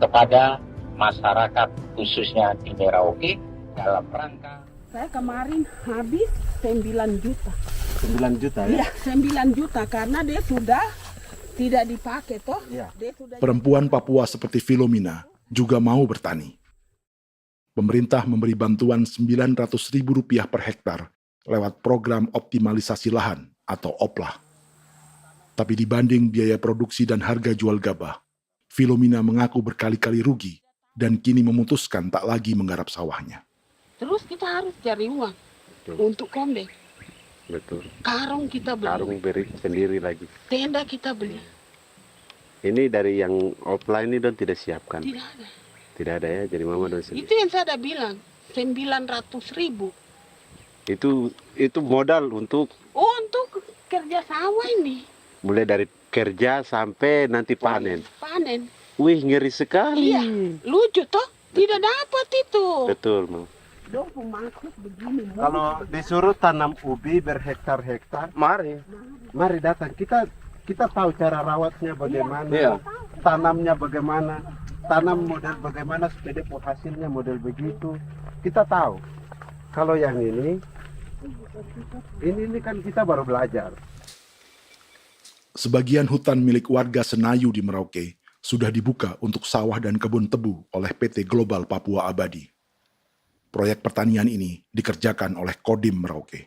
Speaker 13: kepada masyarakat khususnya di Merauke dalam rangka.
Speaker 20: Saya kemarin habis 9 juta.
Speaker 19: 9 juta ya?
Speaker 20: Iya, 9 juta karena dia sudah tidak dipakai toh. Ya.
Speaker 2: Perempuan Papua seperti Filomina juga mau bertani. Pemerintah memberi bantuan Rp900.000 per hektar lewat program optimalisasi lahan atau OPLAH. Tapi dibanding biaya produksi dan harga jual gabah, Filomina mengaku berkali-kali rugi dan kini memutuskan tak lagi menggarap sawahnya.
Speaker 20: Terus kita harus cari uang untuk kombeng.
Speaker 19: Betul.
Speaker 20: Karung kita beli.
Speaker 19: Karung beri sendiri lagi.
Speaker 20: Tenda kita beli.
Speaker 19: Ini dari yang offline ini don tidak siapkan.
Speaker 20: Tidak ada.
Speaker 19: Tidak ada ya, jadi mama don sendiri.
Speaker 20: Itu yang saya udah bilang, 900.000.
Speaker 19: Itu modal untuk
Speaker 20: kerja sawah ini.
Speaker 19: Mulai dari kerja sampai nanti panen.
Speaker 20: Panen.
Speaker 19: Wih, ngeri sekali.
Speaker 20: Iya, lucu toh? Tidak dapat itu.
Speaker 19: Betul, Mam. Kalau disuruh tanam ubi berhektar-hektar, mari datang. Kita tahu cara rawatnya bagaimana, iya. Tanamnya bagaimana, tanam model bagaimana supaya hasilnya model begitu. Kita tahu. Kalau yang ini kan kita baru belajar.
Speaker 2: Sebagian hutan milik warga Senayu di Merauke sudah dibuka untuk sawah dan kebun tebu oleh PT Global Papua Abadi. Proyek pertanian ini dikerjakan oleh Kodim Merauke.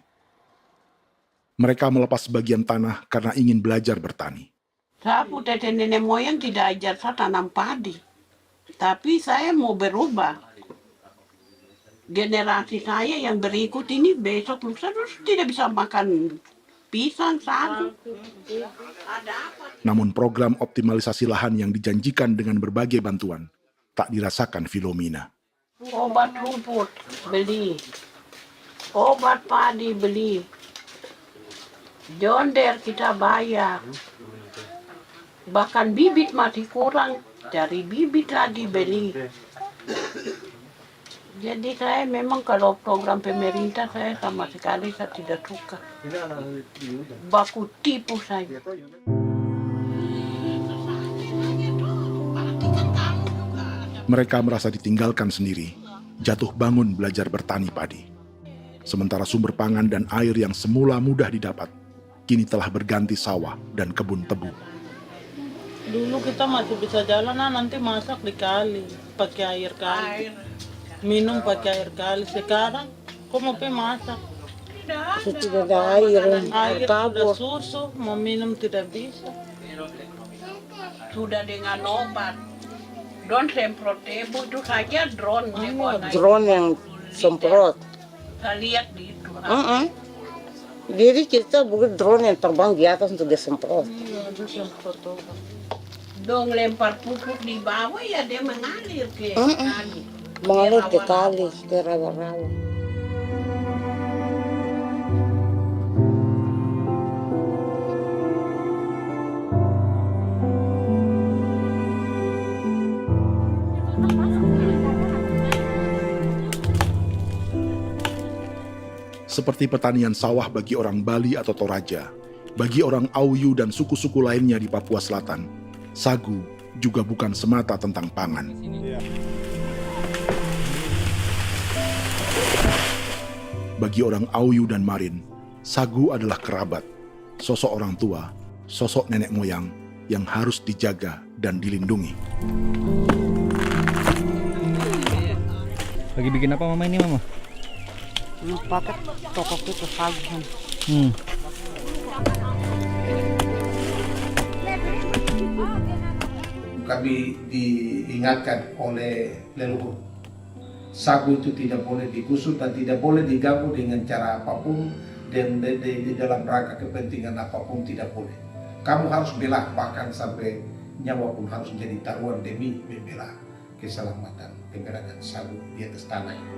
Speaker 2: Mereka melepas sebagian tanah karena ingin belajar bertani.
Speaker 20: Saya punya nenek moyang tidak ajar saya tanam padi. Tapi saya mau berubah. Generasi saya yang berikut ini besok lusa tidak bisa makan pisang, sagu.
Speaker 2: Namun program optimalisasi lahan yang dijanjikan dengan berbagai bantuan tak dirasakan Filomina.
Speaker 20: Obat rumput beli, obat padi beli, jonder kita bayar, bahkan bibit masih kurang, cari bibit lagi beli. Jadi saya memang kalau program pemerintah saya sama sekali saya tidak suka. Baku tipu saya.
Speaker 2: Mereka merasa ditinggalkan sendiri, jatuh bangun belajar bertani padi. Sementara sumber pangan dan air yang semula mudah didapat, kini telah berganti sawah dan kebun tebu.
Speaker 21: Dulu kita masih bisa jalan, nanti masak di kali, pakai air kali. Minum pakai air kali. Sekarang, kok mau masak?
Speaker 10: Tidak ada air.
Speaker 21: Air sudah susu, mau minum tidak bisa.
Speaker 20: Sudah dengan obat. Drone semprot tebu itu saja drone.
Speaker 10: Drone yang semprot.
Speaker 20: Saya lihat di itu.
Speaker 10: Jadi kita bukan drone yang terbang di atas untuk disemprot.
Speaker 21: Iya, ada semprot obat.
Speaker 20: Dong lempar pupuk di bawah ya dia mengalir ke kali.
Speaker 10: Mengalir ke kali, ke rawa-rawa.
Speaker 2: Seperti pertanian sawah bagi orang Bali atau Toraja, bagi orang Auyu dan suku-suku lainnya di Papua Selatan, sagu juga bukan semata tentang pangan. Bagi orang Auyu dan Marin, sagu adalah kerabat, sosok orang tua, sosok nenek moyang yang harus dijaga dan dilindungi.
Speaker 3: Lagi bikin apa mama ini mama?
Speaker 10: Pakai toko itu sagu.
Speaker 4: Kami diingatkan oleh leluhur, sagu itu tidak boleh digusur dan tidak boleh diganggu dengan cara apapun, dan di dalam rangka kepentingan apapun tidak boleh. Kamu harus bela, bahkan sampai nyawa pun harus menjadi taruhan demi membela keselamatan keberadaan sagu di atas tanah ini.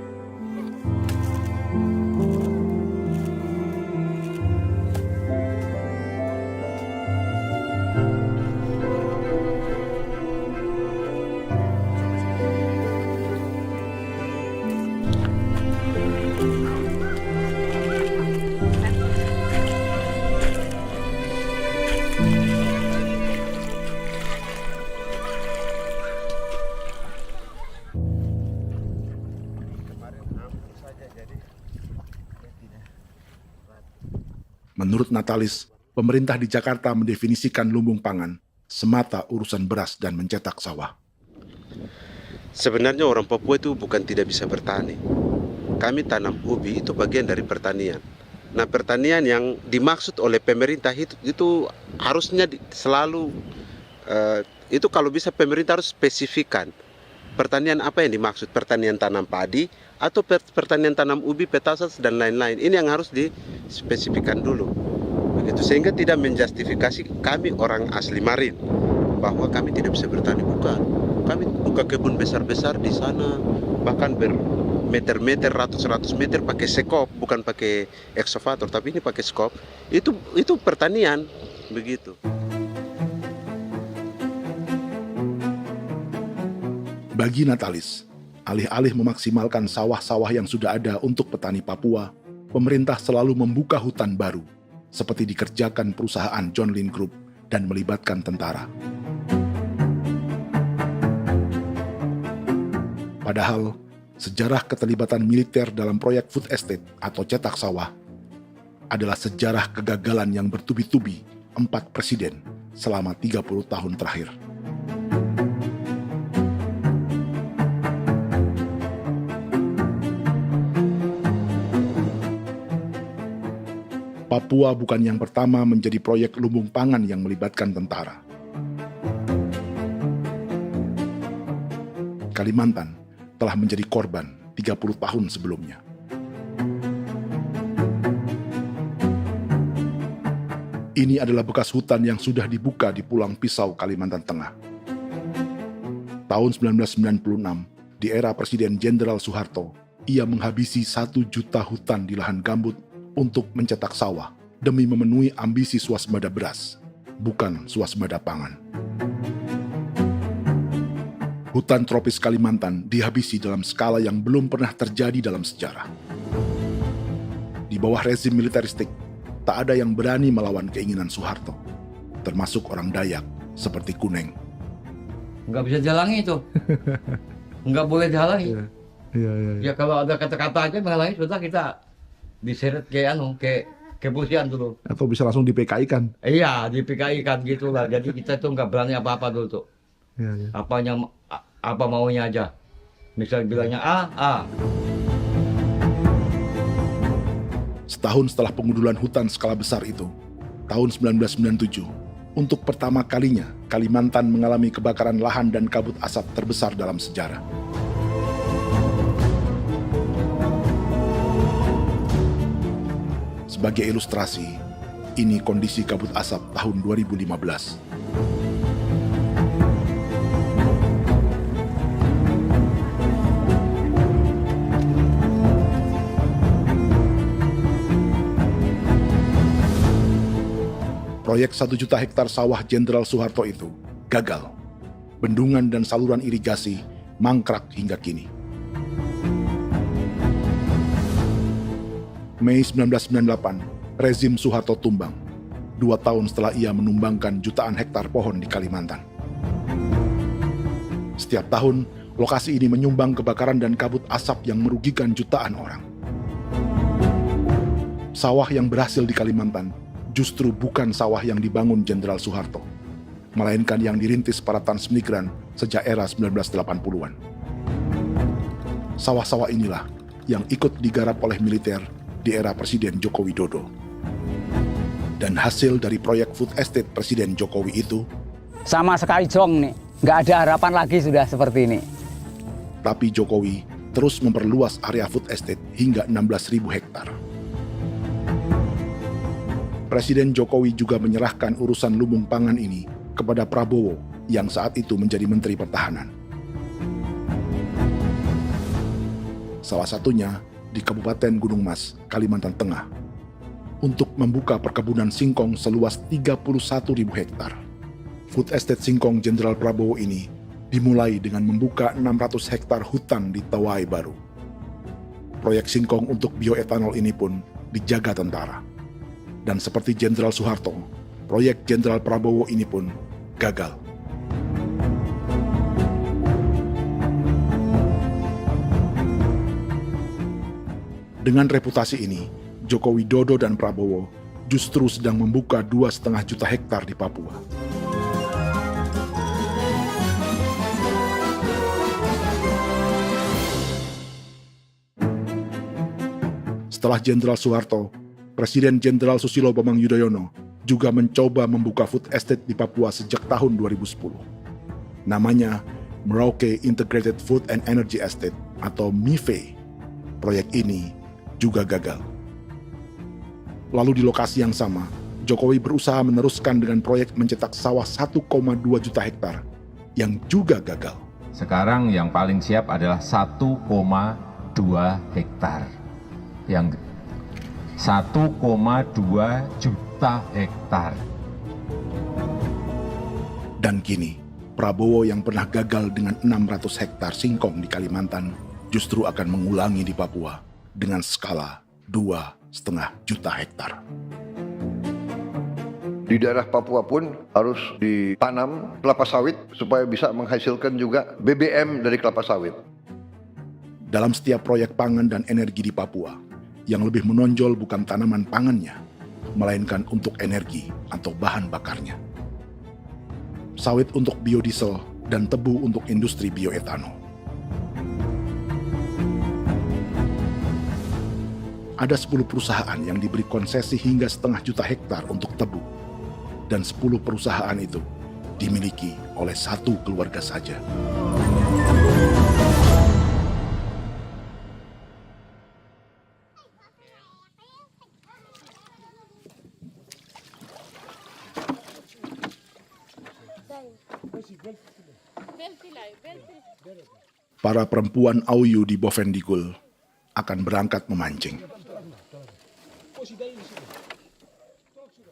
Speaker 2: Menurut Natalis, pemerintah di Jakarta mendefinisikan lumbung pangan semata urusan beras dan mencetak sawah.
Speaker 19: Sebenarnya orang Papua itu bukan tidak bisa bertani. Kami tanam ubi itu bagian dari pertanian. Nah, pertanian yang dimaksud oleh pemerintah itu harusnya selalu, itu kalau bisa pemerintah harus spesifikkan. Pertanian apa yang dimaksud? Pertanian tanam padi atau pertanian tanam ubi, petasan dan lain-lain. Ini yang harus dispesifikkan dulu. Begitu, sehingga tidak menjustifikasi kami orang asli Marin bahwa kami tidak bisa bertani. Bukan. Kami buka kebun besar-besar di sana, bahkan bermeter-meter, ratus-ratus meter pakai sekop, bukan pakai ekskavator, tapi ini pakai skop. Itu pertanian, begitu.
Speaker 2: Bagi Natalis, alih-alih memaksimalkan sawah-sawah yang sudah ada untuk petani Papua, pemerintah selalu membuka hutan baru, seperti dikerjakan perusahaan John Lynn Group dan melibatkan tentara. Padahal, sejarah keterlibatan militer dalam proyek food estate atau cetak sawah adalah sejarah kegagalan yang bertubi-tubi 4 presiden selama 30 tahun terakhir. Papua bukan yang pertama menjadi proyek lumbung pangan yang melibatkan tentara. Kalimantan telah menjadi korban 30 tahun sebelumnya. Ini adalah bekas hutan yang sudah dibuka di Pulang Pisau, Kalimantan Tengah. Tahun 1996, di era Presiden Jenderal Soeharto, ia menghabisi 1 juta hutan di lahan gambut untuk mencetak sawah demi memenuhi ambisi swasembada beras, bukan swasembada pangan. Hutan tropis Kalimantan dihabisi dalam skala yang belum pernah terjadi dalam sejarah. Di bawah rezim militeristik, tak ada yang berani melawan keinginan Soeharto, termasuk orang Dayak seperti Kuneng.
Speaker 22: Nggak bisa dihalangi itu. Nggak boleh dihalangi. Ya kalau ada kata-kata aja menghalangi, sudah kita diseret ke kepolisian dulu.
Speaker 2: Atau bisa langsung di PKI-kan.
Speaker 22: Iya, di PKI-kan gitulah. Jadi kita tuh nggak berani apa-apa dulu tuh.
Speaker 2: Ya.
Speaker 22: Apa maunya aja. Misal bilangnya A.
Speaker 2: Setahun setelah pengundulan hutan skala besar itu, tahun 1997, untuk pertama kalinya Kalimantan mengalami kebakaran lahan dan kabut asap terbesar dalam sejarah. Sebagai ilustrasi, ini kondisi kabut asap tahun 2015. Proyek 1 juta hektar sawah Jenderal Soeharto itu gagal. Bendungan dan saluran irigasi mangkrak hingga kini. Mei 1998, rezim Soeharto tumbang, 2 tahun setelah ia menumbangkan jutaan hektar pohon di Kalimantan. Setiap tahun, lokasi ini menyumbang kebakaran dan kabut asap yang merugikan jutaan orang. Sawah yang berhasil di Kalimantan justru bukan sawah yang dibangun Jenderal Soeharto, melainkan yang dirintis para transmigran sejak era 1980-an. Sawah-sawah inilah yang ikut digarap oleh militer di era Presiden Joko Widodo. Dan hasil dari proyek food estate Presiden Jokowi itu
Speaker 3: sama sekali jong nih, nggak ada harapan lagi sudah seperti ini.
Speaker 2: Tapi Jokowi terus memperluas area food estate hingga 16.000 hektar. Presiden Jokowi juga menyerahkan urusan lumbung pangan ini kepada Prabowo yang saat itu menjadi Menteri Pertahanan. Salah satunya di Kabupaten Gunung Mas, Kalimantan Tengah, untuk membuka perkebunan singkong seluas 31.000 hektar. Food Estate Singkong Jenderal Prabowo ini dimulai dengan membuka 600 hektar hutan di Tawai Baru. Proyek singkong untuk bioetanol ini pun dijaga tentara. Dan seperti Jenderal Soeharto, proyek Jenderal Prabowo ini pun gagal. Dengan reputasi ini, Joko Widodo dan Prabowo justru sedang membuka 2,5 juta hektar di Papua. Setelah Jenderal Soeharto, Presiden Jenderal Susilo Bambang Yudhoyono juga mencoba membuka food estate di Papua sejak tahun 2010. Namanya Merauke Integrated Food and Energy Estate atau MIFE. Proyek ini juga gagal. Lalu di lokasi yang sama, Jokowi berusaha meneruskan dengan proyek mencetak sawah 1,2 juta hektar yang juga gagal.
Speaker 5: Sekarang yang paling siap adalah 1,2 hektar. Yang 1,2 juta hektar.
Speaker 2: Dan kini, Prabowo yang pernah gagal dengan 600 hektar singkong di Kalimantan justru akan mengulangi di Papua dengan skala 2,5 juta hektar.
Speaker 23: Di daerah Papua pun harus ditanam kelapa sawit supaya bisa menghasilkan juga BBM dari kelapa sawit.
Speaker 2: Dalam setiap proyek pangan dan energi di Papua, yang lebih menonjol bukan tanaman pangannya, melainkan untuk energi atau bahan bakarnya. Sawit untuk biodiesel dan tebu untuk industri bioetanol. Ada 10 perusahaan yang diberi konsesi hingga 0,5 juta hektar untuk tebu. Dan 10 perusahaan itu dimiliki oleh satu keluarga saja. Para perempuan Auyu di Bovendigul akan berangkat memancing.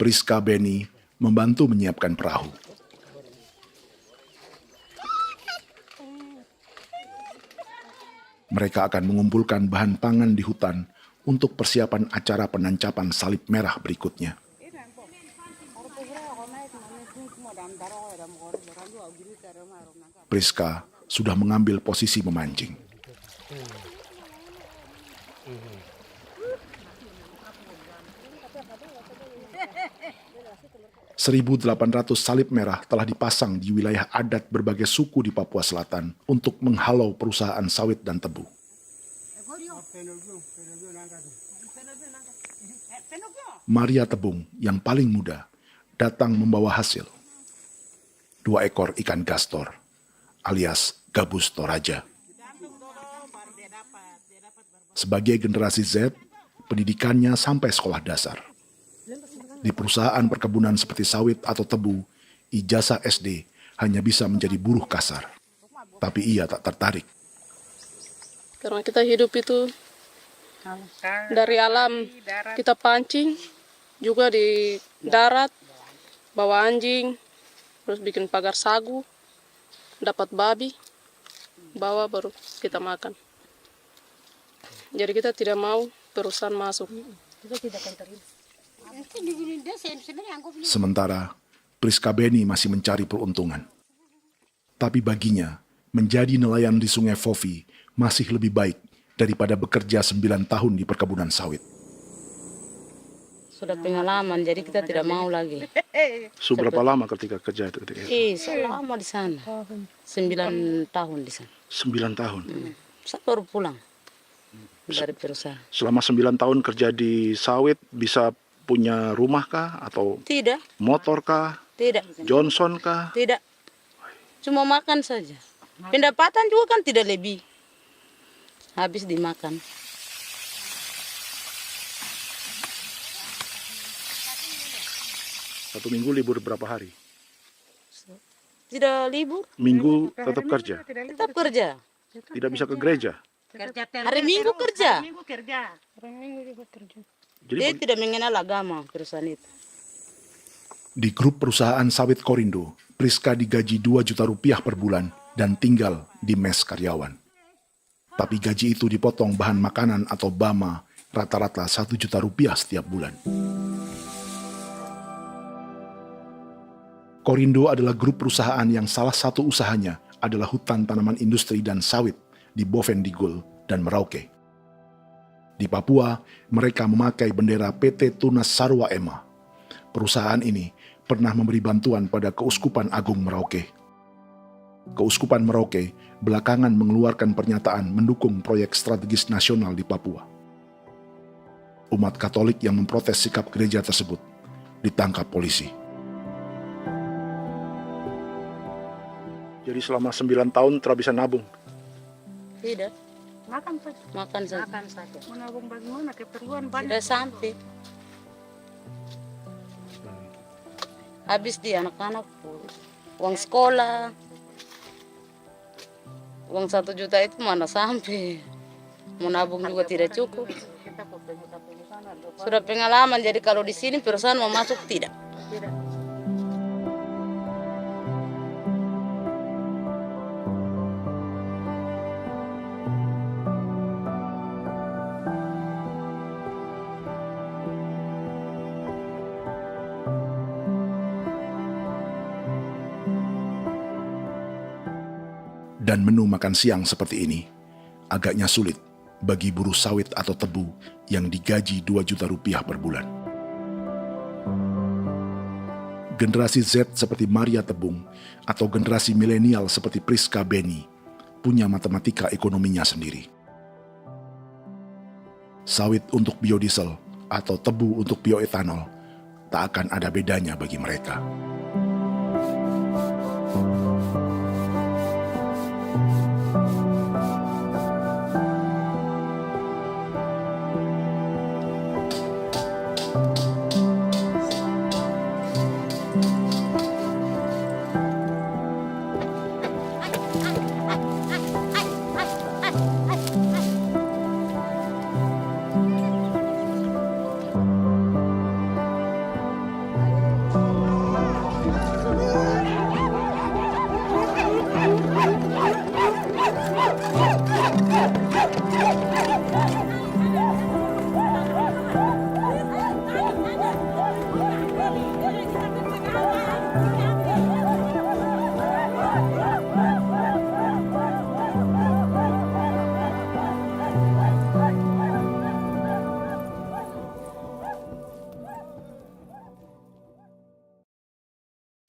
Speaker 2: Priska Beni membantu menyiapkan perahu. Mereka akan mengumpulkan bahan pangan di hutan untuk persiapan acara penancapan salib merah berikutnya. Priska sudah mengambil posisi memancing. 1.800 salib merah telah dipasang di wilayah adat berbagai suku di Papua Selatan untuk menghalau perusahaan sawit dan tebu. Maria Tebung yang paling muda datang membawa hasil. 2 ekor ikan gastor alias gabus toraja. Sebagai generasi Z, pendidikannya sampai sekolah dasar. Di perusahaan perkebunan seperti sawit atau tebu, ijazah SD hanya bisa menjadi buruh kasar. Tapi ia tak tertarik.
Speaker 15: Karena kita hidup itu dari alam, kita pancing, juga di darat, bawa anjing, terus bikin pagar sagu, dapat babi, bawa baru kita makan. Jadi kita tidak mau perusahaan masuk.
Speaker 2: Sementara Priska Beni masih mencari peruntungan. Tapi baginya, menjadi nelayan di Sungai Fofi masih lebih baik daripada bekerja 9 tahun di perkebunan sawit.
Speaker 10: sudah pengalaman, jadi kita tidak mau lagi.
Speaker 2: Sudah berapa lama ketika kerja itu?
Speaker 10: Selama di sana. 9 tahun di sana.
Speaker 2: 9 tahun?
Speaker 10: Saya baru pulang dari perusahaan.
Speaker 2: Selama 9 tahun kerja di sawit, bisa punya rumah kah? Atau
Speaker 10: Tidak.
Speaker 2: motor kah?
Speaker 10: Tidak.
Speaker 2: Johnson kah?
Speaker 10: Tidak. Cuma makan saja. Pendapatan juga kan tidak lebih. Habis dimakan.
Speaker 2: Satu minggu libur berapa hari?
Speaker 10: Tidak libur.
Speaker 2: Minggu tetap kerja?
Speaker 10: Tetap kerja.
Speaker 2: Tidak bisa ke gereja?
Speaker 10: Hari Minggu kerja.
Speaker 14: Hari Minggu juga kerja.
Speaker 10: Dia tidak mengenal agama perusahaan itu.
Speaker 2: Di grup perusahaan sawit Korindo, Priska digaji 2 juta rupiah per bulan dan tinggal di mes karyawan. Tapi gaji itu dipotong bahan makanan atau BAMA rata-rata 1 juta rupiah setiap bulan. Korindo adalah grup perusahaan yang salah satu usahanya adalah hutan tanaman industri dan sawit di Bovendigul dan Merauke. Di Papua, mereka memakai bendera PT Tunas Sarwa Ema. Perusahaan ini pernah memberi bantuan pada Keuskupan Agung Merauke. Keuskupan Merauke belakangan mengeluarkan pernyataan mendukung proyek strategis nasional di Papua. Umat Katolik yang memprotes sikap gereja tersebut ditangkap polisi. Jadi selama 9 tahun tidak bisa nabung?
Speaker 10: Tidak.
Speaker 14: Makan saja.
Speaker 10: Makan saja.
Speaker 14: Makan saja. Menabung bagaimana? Keperluan banyak.
Speaker 10: Sudah sampai. Habis di anak-anak uang sekolah. Uang 1 juta itu mana sampai. Mau nabung juga tidak cukup. Sudah pengalaman, jadi kalau di sini perusahaan mau masuk tidak.
Speaker 2: Dan menu makan siang seperti ini agaknya sulit bagi buruh sawit atau tebu yang digaji 2 juta rupiah per bulan. Generasi Z seperti Maria Tebung atau generasi milenial seperti Priska Beni punya matematika ekonominya sendiri. Sawit untuk biodiesel atau tebu untuk bioetanol tak akan ada bedanya bagi mereka.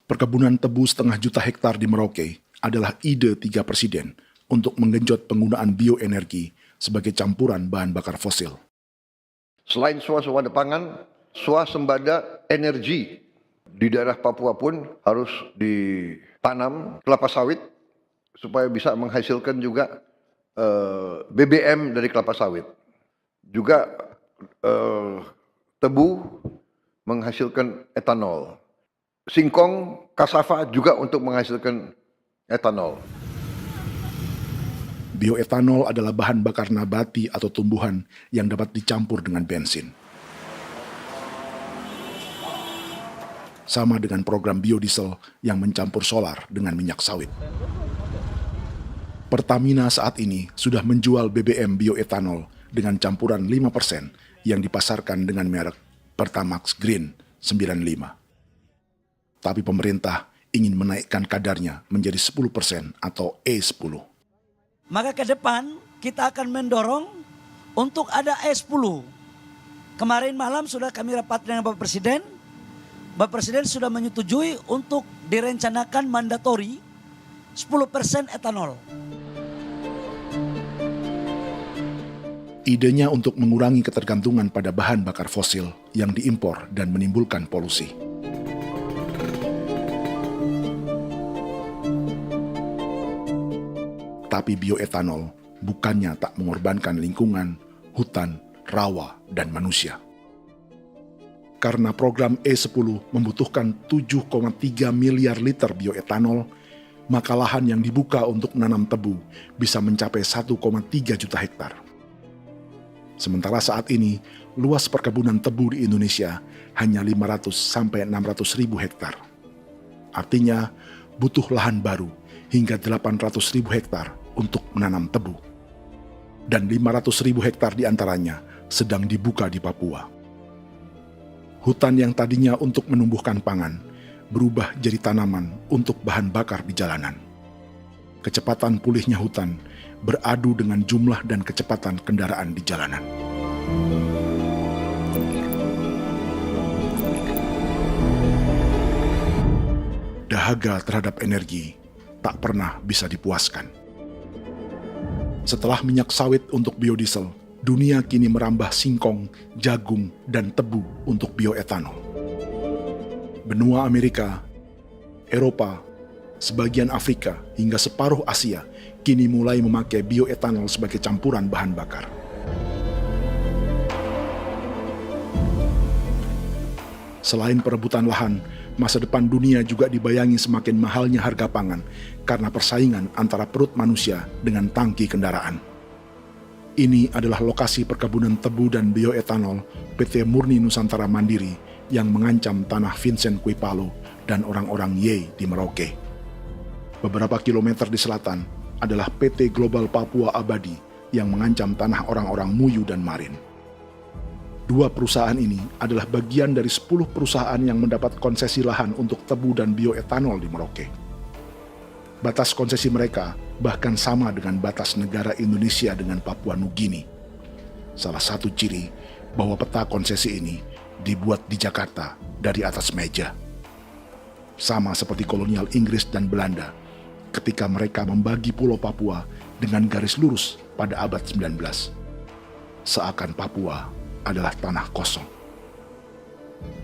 Speaker 2: Perkebunan tebu 1,5 juta hektar di Merauke adalah ide 3 presiden untuk menggenjot penggunaan bioenergi sebagai campuran bahan bakar fosil.
Speaker 23: Selain swasembada pangan, swasembada energi di daerah Papua pun harus ditanam kelapa sawit supaya bisa menghasilkan juga BBM dari kelapa sawit. Juga tebu menghasilkan etanol. Singkong, kasava juga untuk menghasilkan etanol.
Speaker 2: Bioetanol adalah bahan bakar nabati atau tumbuhan yang dapat dicampur dengan bensin. Sama dengan program biodiesel yang mencampur solar dengan minyak sawit. Pertamina saat ini sudah menjual BBM bioetanol dengan campuran 5% yang dipasarkan dengan merek Pertamax Green 95. Tapi pemerintah ingin menaikkan kadarnya menjadi 10% atau E10.
Speaker 6: Maka ke depan kita akan mendorong untuk ada E10 Kemarin malam sudah kami rapat dengan Bapak Presiden. Bapak Presiden sudah menyetujui untuk direncanakan mandatori 10% etanol.
Speaker 2: Idenya untuk mengurangi ketergantungan pada bahan bakar fosil yang diimpor dan menimbulkan polusi. Tapi bioetanol bukannya tak mengorbankan lingkungan, hutan, rawa, dan manusia. Karena program E10 membutuhkan 7,3 miliar liter bioetanol, maka lahan yang dibuka untuk menanam tebu bisa mencapai 1,3 juta hektar. Sementara saat ini, luas perkebunan tebu di Indonesia hanya 500 sampai 600 ribu hektar. Artinya, butuh lahan baru hingga 800 ribu hektar untuk menanam tebu. Dan 500 ribu hektar diantaranya sedang dibuka di Papua. Hutan yang tadinya untuk menumbuhkan pangan berubah jadi tanaman untuk bahan bakar di jalanan. Kecepatan pulihnya hutan beradu dengan jumlah dan kecepatan kendaraan di jalanan. Dahaga terhadap energi tak pernah bisa dipuaskan. Setelah minyak sawit untuk biodiesel, dunia kini merambah singkong, jagung, dan tebu untuk bioetanol. Benua Amerika, Eropa, sebagian Afrika, hingga separuh Asia kini mulai memakai bioetanol sebagai campuran bahan bakar. Selain perebutan lahan, masa depan dunia juga dibayangi semakin mahalnya harga pangan karena persaingan antara perut manusia dengan tangki kendaraan. Ini adalah lokasi perkebunan tebu dan bioetanol PT Murni Nusantara Mandiri yang mengancam tanah Vincent Quipalo dan orang-orang Ye di Merauke. Beberapa kilometer di selatan adalah PT Global Papua Abadi yang mengancam tanah orang-orang Muyu dan Marin. Dua perusahaan ini adalah bagian dari 10 perusahaan yang mendapat konsesi lahan untuk tebu dan bioetanol di Merauke. Batas konsesi mereka bahkan sama dengan batas negara Indonesia dengan Papua Nugini. Salah satu ciri bahwa peta konsesi ini dibuat di Jakarta dari atas meja. Sama seperti kolonial Inggris dan Belanda ketika mereka membagi Pulau Papua dengan garis lurus pada abad 19. Seakan Papua adalah tanah kosong.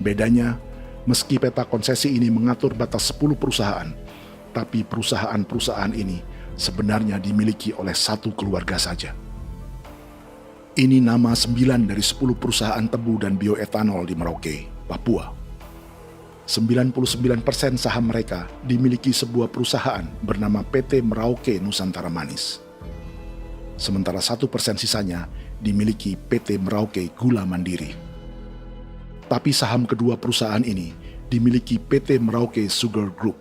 Speaker 2: Bedanya, meski peta konsesi ini mengatur batas 10 perusahaan, tapi perusahaan-perusahaan ini sebenarnya dimiliki oleh satu keluarga saja. Ini nama 9 dari 10 perusahaan tebu dan bioetanol di Merauke, Papua. 99% saham mereka dimiliki sebuah perusahaan bernama PT Merauke Nusantara Manis. Sementara 1% sisanya dimiliki PT Merauke Gula Mandiri. Tapi saham kedua perusahaan ini dimiliki PT Merauke Sugar Group.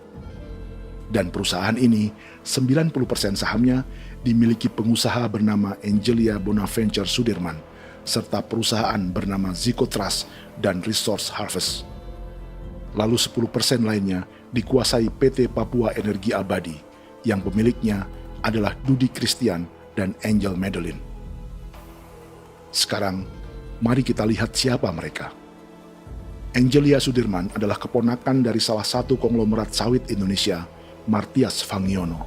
Speaker 2: Dan perusahaan ini, 90% sahamnya dimiliki pengusaha bernama Angelia Bonaventure Sudirman, serta perusahaan bernama Zico Trust dan Resource Harvest. Lalu 10% lainnya dikuasai PT Papua Energi Abadi, yang pemiliknya adalah Dudi Christian dan Angel Madeline. Sekarang, mari kita lihat siapa mereka. Angelia Sudirman adalah keponakan dari salah satu konglomerat sawit Indonesia, Martias Fangiono.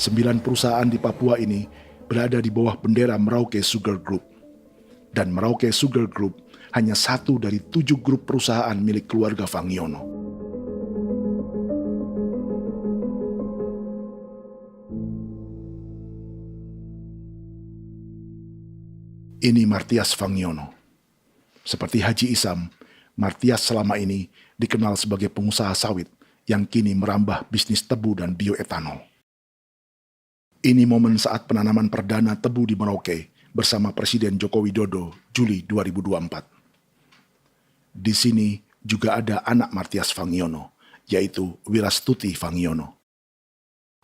Speaker 2: 9 perusahaan di Papua ini berada di bawah bendera Merauke Sugar Group. Dan Merauke Sugar Group hanya satu dari 7 grup perusahaan milik keluarga Fangiono. Ini Martias Fangiono. Seperti Haji Isam, Martias selama ini dikenal sebagai pengusaha sawit yang kini merambah bisnis tebu dan bioetanol. Ini momen saat penanaman perdana tebu di Merauke bersama Presiden Joko Widodo Juli 2024. Di sini juga ada anak Martias Fangiono, yaitu Wirastuti Fangiono.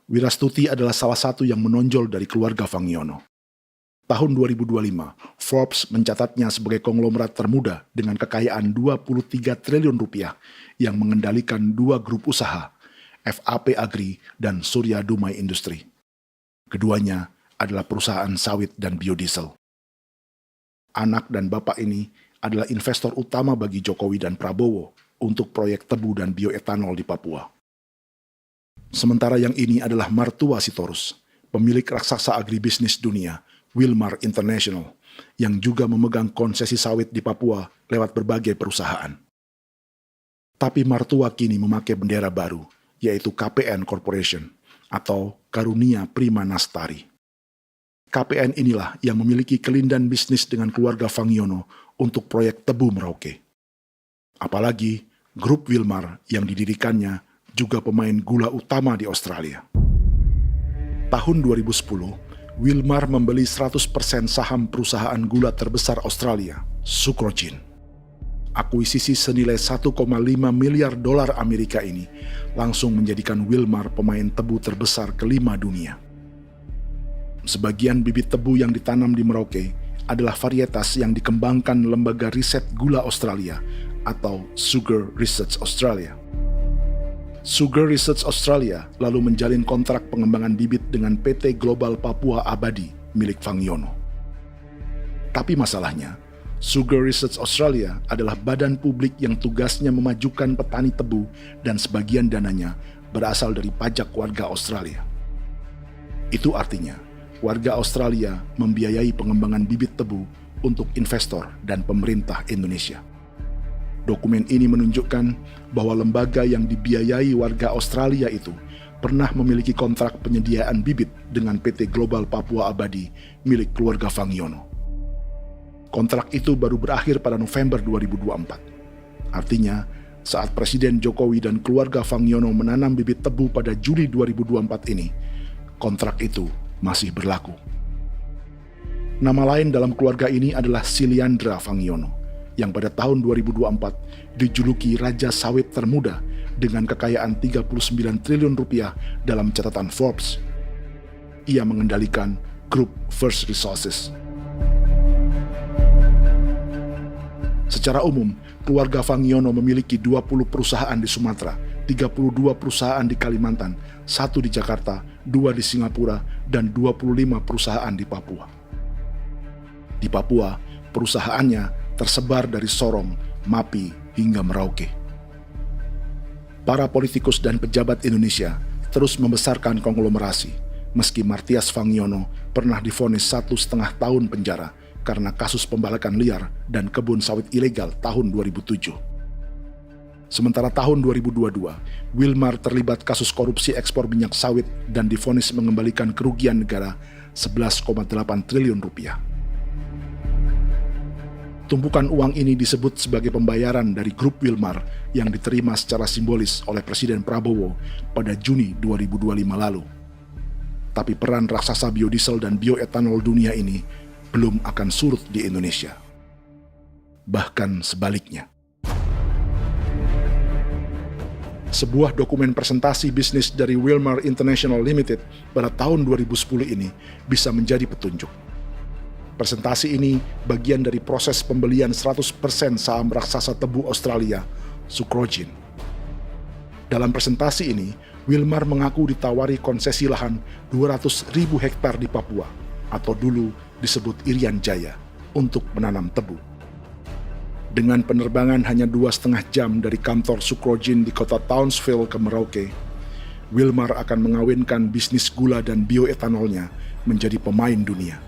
Speaker 2: Wirastuti adalah salah satu yang menonjol dari keluarga Fangiono. Tahun 2025, Forbes mencatatnya sebagai konglomerat termuda dengan kekayaan 23 triliun rupiah yang mengendalikan 2 grup usaha, FAP Agri dan Surya Dumai Industri. Keduanya adalah perusahaan sawit dan biodiesel. anak dan bapak ini adalah investor utama bagi Jokowi dan Prabowo untuk proyek tebu dan bioetanol di Papua. Sementara yang ini adalah mertua Sitorus, pemilik raksasa agribisnis dunia, Wilmar International, yang juga memegang konsesi sawit di Papua lewat berbagai perusahaan. Tapi mertua kini memakai bendera baru, yaitu KPN Corporation atau Karunia Prima Nastari. KPN inilah yang memiliki kelindan bisnis dengan keluarga Fangiono untuk proyek tebu Merauke. Apalagi grup Wilmar yang didirikannya juga pemain gula utama di Australia. Tahun 2010, Wilmar membeli 100% saham perusahaan gula terbesar Australia, Sucrogin. Akuisisi senilai 1,5 miliar dolar Amerika ini langsung menjadikan Wilmar pemain tebu terbesar kelima dunia. Sebagian bibit tebu yang ditanam di Merauke adalah varietas yang dikembangkan Lembaga Riset Gula Australia atau Sugar Research Australia. Sugar Research Australia lalu menjalin kontrak pengembangan bibit dengan PT Global Papua Abadi milik Fangiono. Tapi masalahnya, Sugar Research Australia adalah badan publik yang tugasnya memajukan petani tebu dan sebagian dananya berasal dari pajak warga Australia. Itu artinya, warga Australia membiayai pengembangan bibit tebu untuk investor dan pemerintah Indonesia. Dokumen ini menunjukkan bahwa lembaga yang dibiayai warga Australia itu pernah memiliki kontrak penyediaan bibit dengan PT Global Papua Abadi milik keluarga Fangiono. Kontrak itu baru berakhir pada November 2024. Artinya, saat Presiden Jokowi dan keluarga Fangiono menanam bibit tebu pada Juli 2024 ini, kontrak itu masih berlaku. Nama lain dalam keluarga ini adalah Siliandra Fangiono, yang pada tahun 2024 dijuluki Raja Sawit Termuda dengan kekayaan 39 triliun rupiah dalam catatan Forbes. Ia mengendalikan grup First Resources. Secara umum, keluarga Fangiono memiliki 20 perusahaan di Sumatera, 32 perusahaan di Kalimantan, 1 di Jakarta, 2 di Singapura, dan 25 perusahaan di Papua. Di Papua, perusahaannya tersebar dari Sorong, Mapi, hingga Merauke. Para politikus dan pejabat Indonesia terus membesarkan konglomerasi, meski Martias Fangiono pernah divonis 1,5 tahun penjara karena kasus pembalakan liar dan kebun sawit ilegal tahun 2007. Sementara tahun 2022, Wilmar terlibat kasus korupsi ekspor minyak sawit dan divonis mengembalikan kerugian negara 11,8 triliun rupiah. Tumpukan uang ini disebut sebagai pembayaran dari grup Wilmar yang diterima secara simbolis oleh Presiden Prabowo pada Juni 2025 lalu. Tapi peran raksasa biodiesel dan bioetanol dunia ini belum akan surut di Indonesia. Bahkan sebaliknya. Sebuah dokumen presentasi bisnis dari Wilmar International Limited pada tahun 2010 ini bisa menjadi petunjuk. Presentasi ini bagian dari proses pembelian 100% saham raksasa tebu Australia, Sucrogin. Dalam presentasi ini, Wilmar mengaku ditawari konsesi lahan 200.000 hektar di Papua, atau dulu disebut Irian Jaya, untuk menanam tebu. Dengan penerbangan hanya 2,5 jam dari kantor Sucrogin di kota Townsville ke Merauke, Wilmar akan mengawinkan bisnis gula dan bioetanolnya menjadi pemain dunia.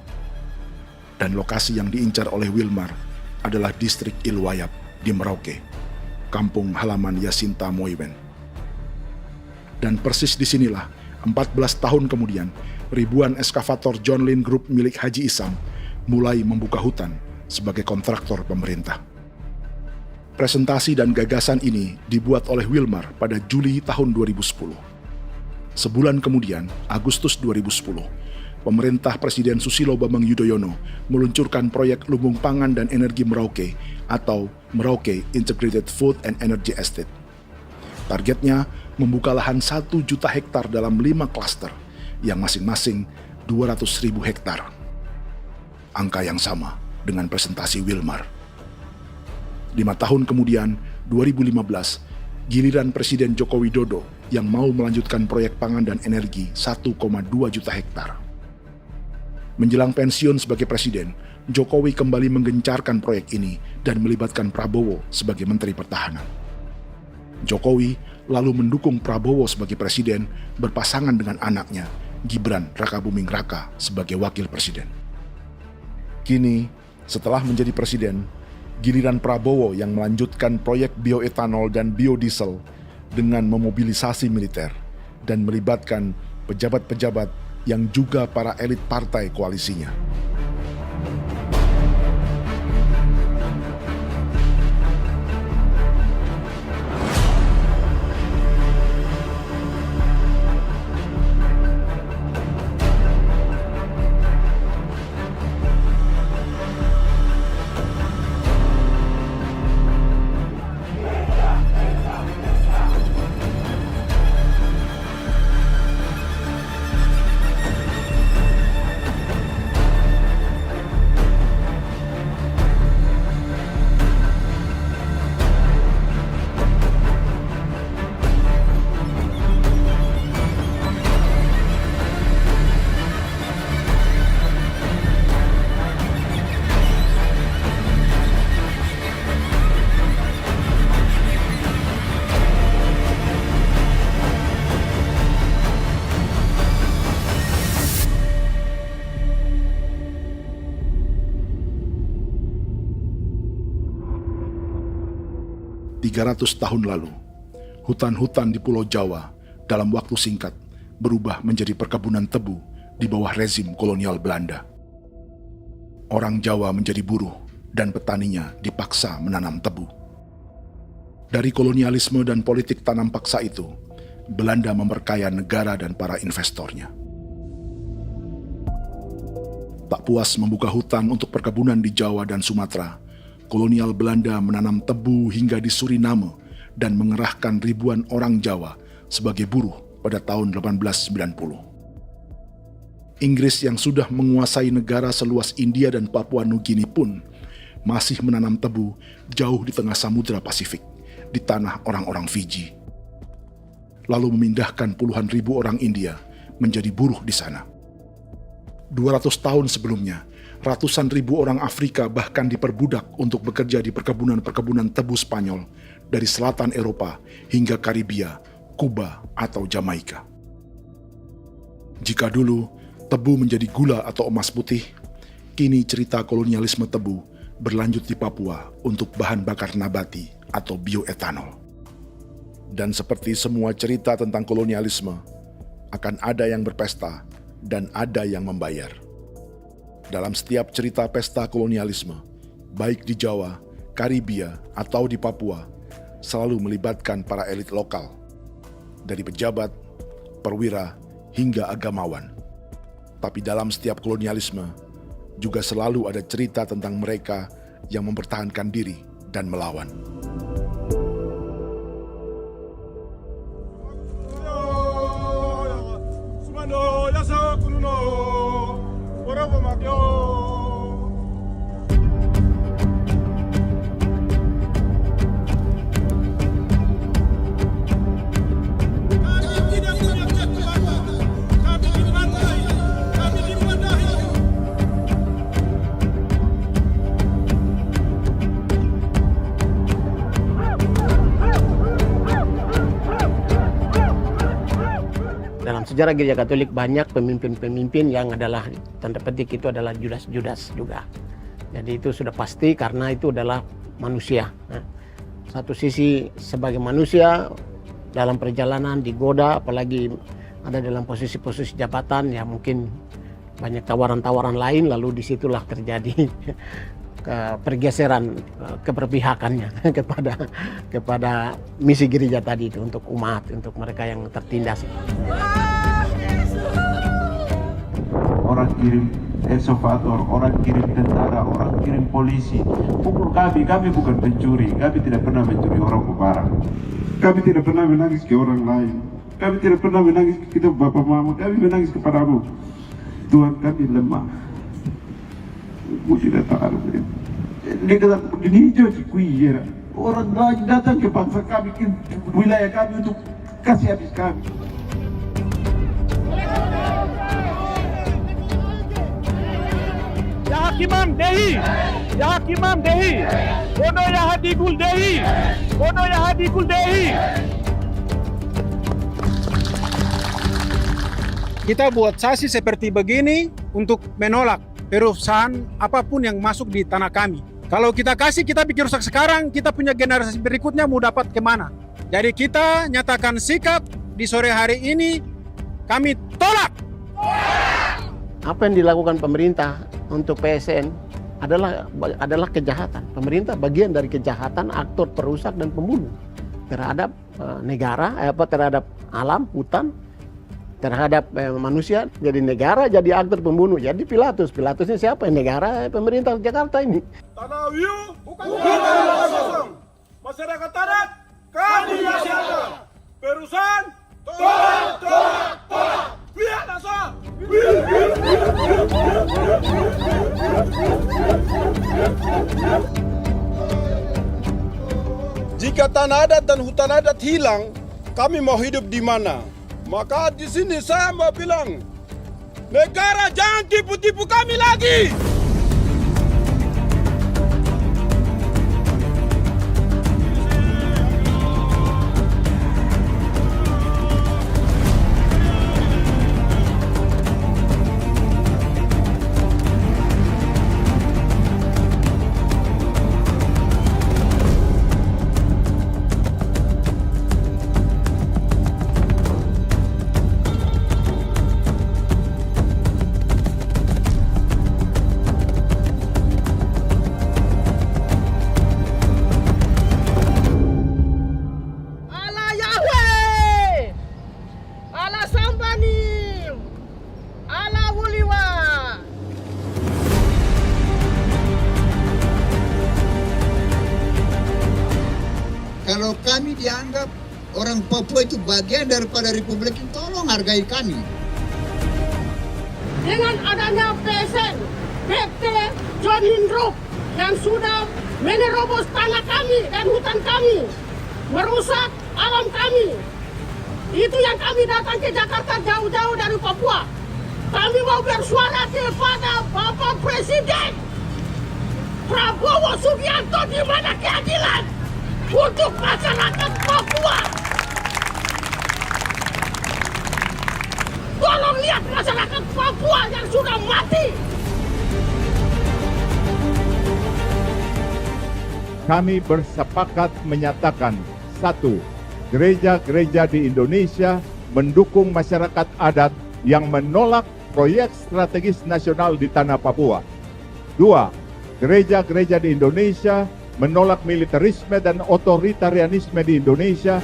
Speaker 2: Dan lokasi yang diincar oleh Wilmar adalah distrik Ilwayap di Merauke, kampung halaman Yasinta Moiwen. Dan persis disinilah, 14 tahun kemudian, ribuan eskavator John Lynn Group milik Haji Isam mulai membuka hutan sebagai kontraktor pemerintah. Presentasi dan gagasan ini dibuat oleh Wilmar pada Juli tahun 2010. Sebulan kemudian, Agustus 2010, pemerintah Presiden Susilo Bambang Yudhoyono meluncurkan proyek Lumbung Pangan dan Energi Merauke atau Merauke Integrated Food and Energy Estate. Targetnya membuka lahan 1 juta hektar dalam 5 klaster yang masing-masing 200.000 hektar. Angka yang sama dengan presentasi Wilmar. 5 tahun kemudian, 2015, giliran Presiden Joko Widodo yang mau melanjutkan proyek pangan dan energi 1,2 juta hektar. Menjelang pensiun sebagai presiden, Jokowi kembali menggencarkan proyek ini dan melibatkan Prabowo sebagai Menteri Pertahanan. Jokowi lalu mendukung Prabowo sebagai presiden berpasangan dengan anaknya, Gibran Rakabuming Raka sebagai wakil presiden. Kini, setelah menjadi presiden, giliran Prabowo yang melanjutkan proyek bioetanol dan biodiesel dengan memobilisasi militer dan melibatkan pejabat-pejabat yang juga para elit partai koalisinya. Tahun lalu, hutan-hutan di Pulau Jawa dalam waktu singkat berubah menjadi perkebunan tebu di bawah rezim kolonial Belanda. Orang Jawa menjadi buruh dan petaninya dipaksa menanam tebu. Dari kolonialisme dan politik tanam paksa itu, Belanda memperkaya negara dan para investornya. Tak puas membuka hutan untuk perkebunan di Jawa dan Sumatera, kolonial Belanda menanam tebu hingga di Suriname dan mengerahkan ribuan orang Jawa sebagai buruh pada tahun 1890. Inggris yang sudah menguasai negara seluas India dan Papua Nugini pun masih menanam tebu jauh di tengah Samudra Pasifik, di tanah orang-orang Fiji. Lalu memindahkan puluhan ribu orang India menjadi buruh di sana. 200 tahun sebelumnya, ratusan ribu orang Afrika bahkan diperbudak untuk bekerja di perkebunan-perkebunan tebu Spanyol dari selatan Eropa hingga Karibia, Kuba, atau Jamaika. Jika dulu tebu menjadi gula atau emas putih, kini cerita kolonialisme tebu berlanjut di Papua untuk bahan bakar nabati atau bioetanol. Dan seperti semua cerita tentang kolonialisme, akan ada yang berpesta dan ada yang membayar. Dalam setiap cerita pesta kolonialisme, baik di Jawa, Karibia, atau di Papua, selalu melibatkan para elit lokal, dari pejabat, perwira, hingga agamawan. Tapi dalam setiap kolonialisme, juga selalu ada cerita tentang mereka yang mempertahankan diri dan melawan.
Speaker 7: Dalam sejarah Gereja Katolik banyak pemimpin-pemimpin yang adalah tanda petik itu adalah Judas-Judas juga. Jadi itu sudah pasti karena itu adalah manusia. Nah, satu sisi sebagai manusia dalam perjalanan digoda, apalagi ada dalam posisi-posisi jabatan ya mungkin banyak tawaran-tawaran lain, lalu disitulah terjadi pergeseran keberpihakannya kepada misi gereja tadi itu untuk umat, untuk mereka yang tertindas.
Speaker 8: Orang kirim eksavator, orang kirim tentara, orang kirim polisi. Pukul kami bukan pencuri, kami tidak pernah mencuri orang barang. Kami tidak pernah menangis ke orang lain. Kami tidak pernah menangis ke kita bapak mama, kami menangis kepadamu. Tuhan kami lemah. Tidak tahu. Ini jadi kuiera. Orang lain datang ke bangsa kami, ke wilayah kami untuk kasih habis kami.
Speaker 1: Kimam Dehi, Ya Kimam Dehi, Bono Ya Hadigul Dehi, Bono Ya Hadigul Dehi. Kita buat saksi seperti begini untuk menolak perusahaan apapun yang masuk di tanah kami. Kalau kita kasih, kita bikin rusak sekarang, kita punya generasi berikutnya mau dapat kemana? Jadi kita nyatakan sikap di sore hari ini, kami tolak.
Speaker 7: Apa yang dilakukan pemerintah untuk PSN adalah kejahatan. Pemerintah bagian dari kejahatan, aktor perusak dan pembunuh terhadap negara, terhadap alam, hutan, terhadap manusia. Jadi negara jadi aktor pembunuh. Jadi Pilatusnya siapa? Negara, pemerintah Jakarta ini.
Speaker 1: Tanah Wiu bukan kosong. Masyarakat adat kami masyarakat. Perusahaan tolak. Biar asal. Jika tanah adat dan hutan adat hilang, kami mau hidup di mana? Maka di sini saya mau bilang, negara jangan tipu-tipu kami lagi.
Speaker 9: Kalau kami dianggap orang Papua itu bagian daripada Republik ini, tolong hargai kami.
Speaker 15: Dengan adanya PSN, PT John Lindrup yang sudah menerobos tanah kami dan hutan kami, merusak alam kami. Itu yang kami datang ke Jakarta jauh-jauh dari Papua. Kami mau bersuara kepada Bapak Presiden Prabowo Subianto, di mana keadilan untuk masyarakat Papua. Tolong lihat masyarakat Papua yang sudah mati.
Speaker 8: Kami bersepakat menyatakan, 1. Gereja-gereja di Indonesia mendukung masyarakat adat yang menolak proyek strategis nasional di tanah Papua. 2. Gereja-gereja di Indonesia menolak militerisme dan otoritarianisme di Indonesia.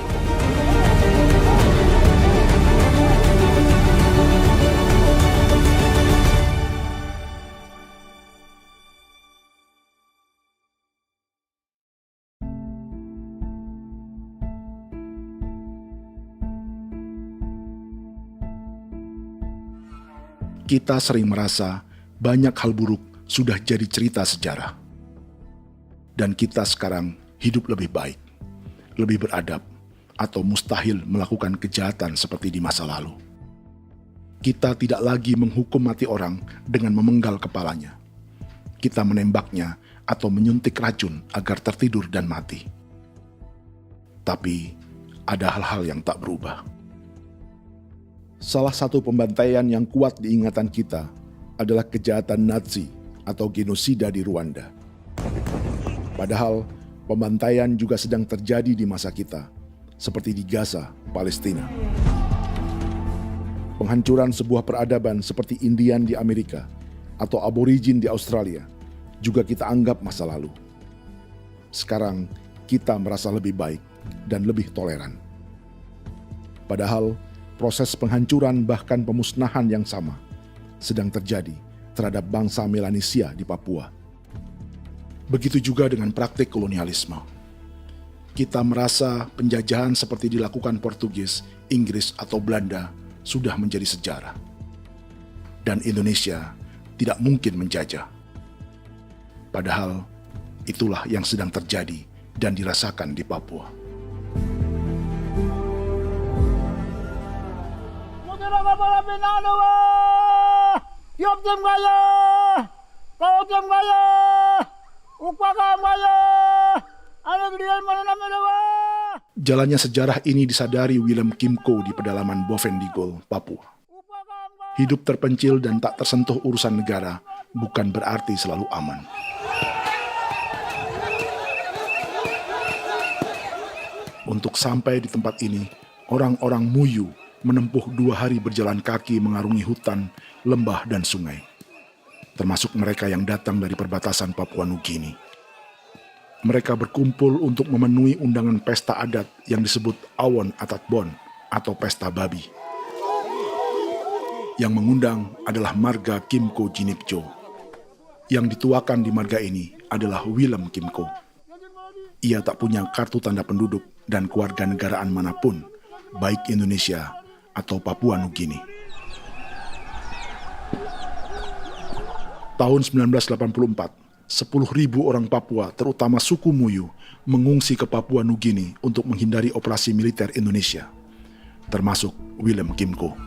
Speaker 2: Kita sering merasa banyak hal buruk sudah jadi cerita sejarah. Dan kita sekarang hidup lebih baik, lebih beradab, atau mustahil melakukan kejahatan seperti di masa lalu. Kita tidak lagi menghukum mati orang dengan memenggal kepalanya. Kita menembaknya atau menyuntik racun agar tertidur dan mati. Tapi ada hal-hal yang tak berubah. Salah satu pembantaian yang kuat di ingatan kita adalah kejahatan Nazi atau genosida di Rwanda. Padahal pembantaian juga sedang terjadi di masa kita, seperti di Gaza, Palestina. Penghancuran sebuah peradaban seperti Indian di Amerika atau aborigin di Australia juga kita anggap masa lalu. Sekarang kita merasa lebih baik dan lebih toleran. Padahal proses penghancuran bahkan pemusnahan yang sama sedang terjadi terhadap bangsa Melanesia di Papua. Begitu juga dengan praktik kolonialisme. Kita merasa penjajahan seperti dilakukan Portugis, Inggris, atau Belanda sudah menjadi sejarah. Dan Indonesia tidak mungkin menjajah. Padahal itulah yang sedang terjadi dan dirasakan di Papua.
Speaker 1: Kautem gaya, upaka gaya, ada giliran mana namanya wah.
Speaker 2: Jalannya sejarah ini disadari Willem Kimco di pedalaman Bovendigol, Papua. Hidup terpencil dan tak tersentuh urusan negara bukan berarti selalu aman. Untuk sampai di tempat ini, orang-orang Muyu menempuh 2 hari berjalan kaki mengarungi hutan, lembah, dan sungai. Termasuk mereka yang datang dari perbatasan Papua Nugini. Mereka berkumpul untuk memenuhi undangan pesta adat yang disebut Awon Atatbon atau Pesta Babi. Yang mengundang adalah marga Kimco Jinipjo. Yang dituakan di marga ini adalah Willem Kimco. Ia tak punya kartu tanda penduduk dan kewarganegaraan manapun, baik Indonesia atau Papua Nugini. Tahun 1984, 10.000 orang Papua, terutama suku Muyu, mengungsi ke Papua Nugini untuk menghindari operasi militer Indonesia, termasuk Willem Kimco.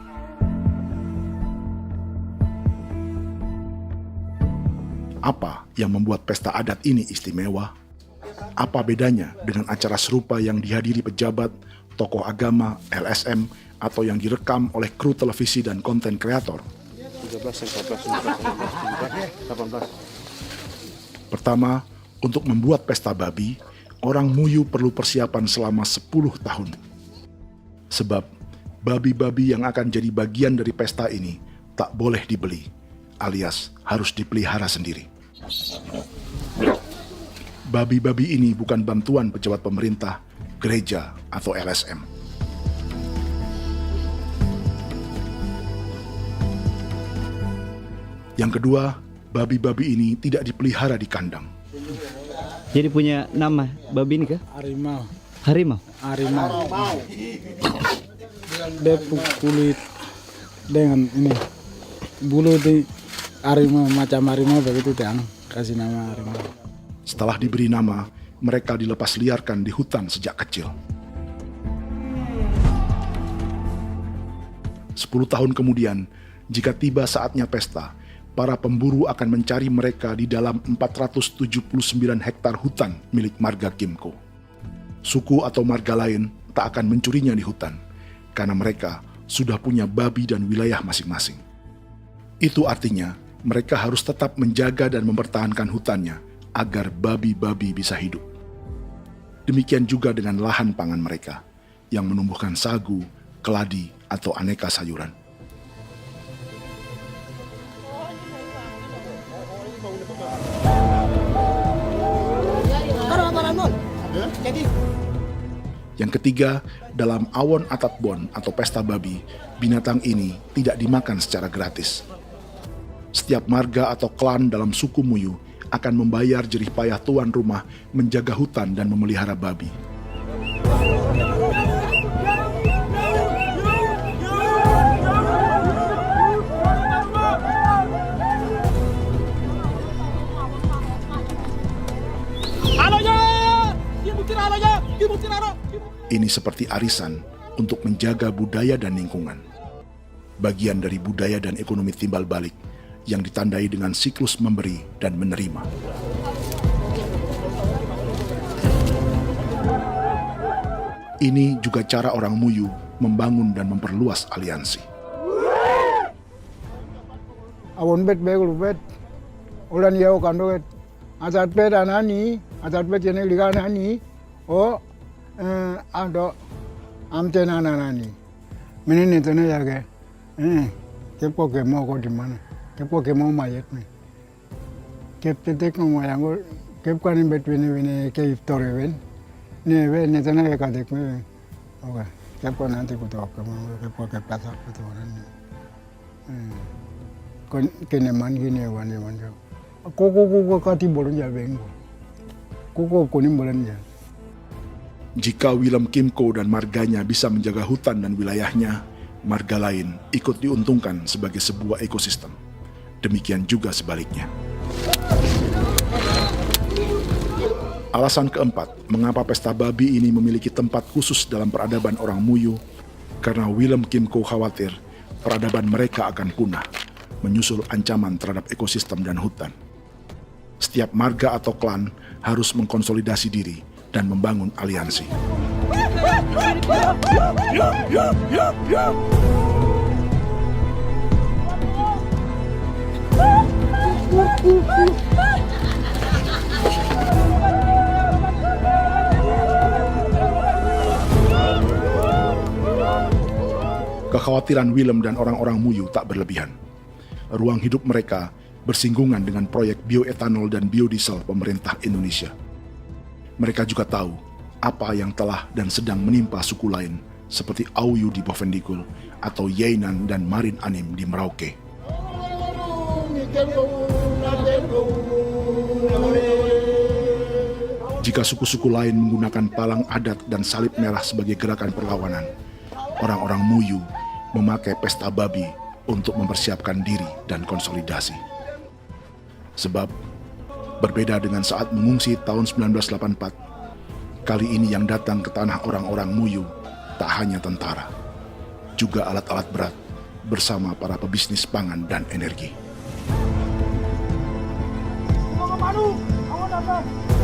Speaker 2: Apa yang membuat pesta adat ini istimewa? Apa bedanya dengan acara serupa yang dihadiri pejabat, tokoh agama, LSM, atau yang direkam oleh kru televisi dan konten kreator? 18. Pertama, untuk membuat pesta babi, orang Muyu perlu persiapan selama 10 tahun. Sebab, babi-babi yang akan jadi bagian dari pesta ini tak boleh dibeli, alias harus dipelihara sendiri. Babi-babi ini bukan bantuan pejabat pemerintah, gereja, atau LSM. Yang kedua, babi-babi ini tidak dipelihara di kandang.
Speaker 11: Jadi punya nama babi ini kah?
Speaker 1: Harimau.
Speaker 11: Harimau?
Speaker 1: Harimau. Dia kulit dengan ini bulu di harimau, macam harimau begitu kan, kasih nama harimau.
Speaker 2: Setelah diberi nama, mereka dilepas liarkan di hutan sejak kecil. 10 tahun kemudian, jika tiba saatnya pesta, para pemburu akan mencari mereka di dalam 479 hektar hutan milik marga Kimco. Suku atau marga lain tak akan mencurinya di hutan, karena mereka sudah punya babi dan wilayah masing-masing. Itu artinya mereka harus tetap menjaga dan mempertahankan hutannya agar babi-babi bisa hidup. Demikian juga dengan lahan pangan mereka, yang menumbuhkan sagu, keladi, atau aneka sayuran. Yang ketiga, dalam Awon Atatbon atau pesta babi, binatang ini tidak dimakan secara gratis. Setiap marga atau klan dalam suku Muyu akan membayar jerih payah tuan rumah menjaga hutan dan memelihara babi. Ini seperti arisan untuk menjaga budaya dan lingkungan. Bagian dari budaya dan ekonomi timbal balik yang ditandai dengan siklus memberi dan menerima. Ini juga cara orang Muyu membangun dan memperluas aliansi.
Speaker 1: Awon bet begul bet, ulan yau kandoet, asat bet anani, asat bet jenek liganani, oh ado amten anani, menini tene yage, kepo ke mau kau di mana, kepo ke mau mayat nih, kep tetek mau yang kep kan bet wini ke iftore wen, ne tene ya kadek nih, oke, kepo nanti kutu ke mau kepo ke pasar kutu orang nih. Kene man gini wane wanjo. Koko kati bolon ya bengo. Koko kuning bolon ya.
Speaker 2: Jika Willem Kimco dan marganya bisa menjaga hutan dan wilayahnya, marga lain ikut diuntungkan sebagai sebuah ekosistem. Demikian juga sebaliknya. Alasan keempat, mengapa pesta babi ini memiliki tempat khusus dalam peradaban orang Muyu, karena Willem Kimco khawatir peradaban mereka akan punah, menyusul ancaman terhadap ekosistem dan hutan. Setiap marga atau klan harus mengkonsolidasi diri dan membangun aliansi. Kekhawatiran Willem dan orang-orang Muyu tak berlebihan. Ruang hidup mereka bersinggungan dengan proyek bioetanol dan biodiesel pemerintah Indonesia. Mereka juga tahu apa yang telah dan sedang menimpa suku lain seperti Auyu di Bovendigul atau Yainan dan Marin Anim di Merauke. Jika suku-suku lain menggunakan palang adat dan salib merah sebagai gerakan perlawanan, orang-orang Muyu memakai pesta babi untuk mempersiapkan diri dan konsolidasi. Sebab, berbeda dengan saat mengungsi tahun 1984, kali ini yang datang ke tanah orang-orang Muyu tak hanya tentara, juga alat-alat berat bersama para pebisnis pangan dan energi.
Speaker 1: Mau ke Palu, mau datang.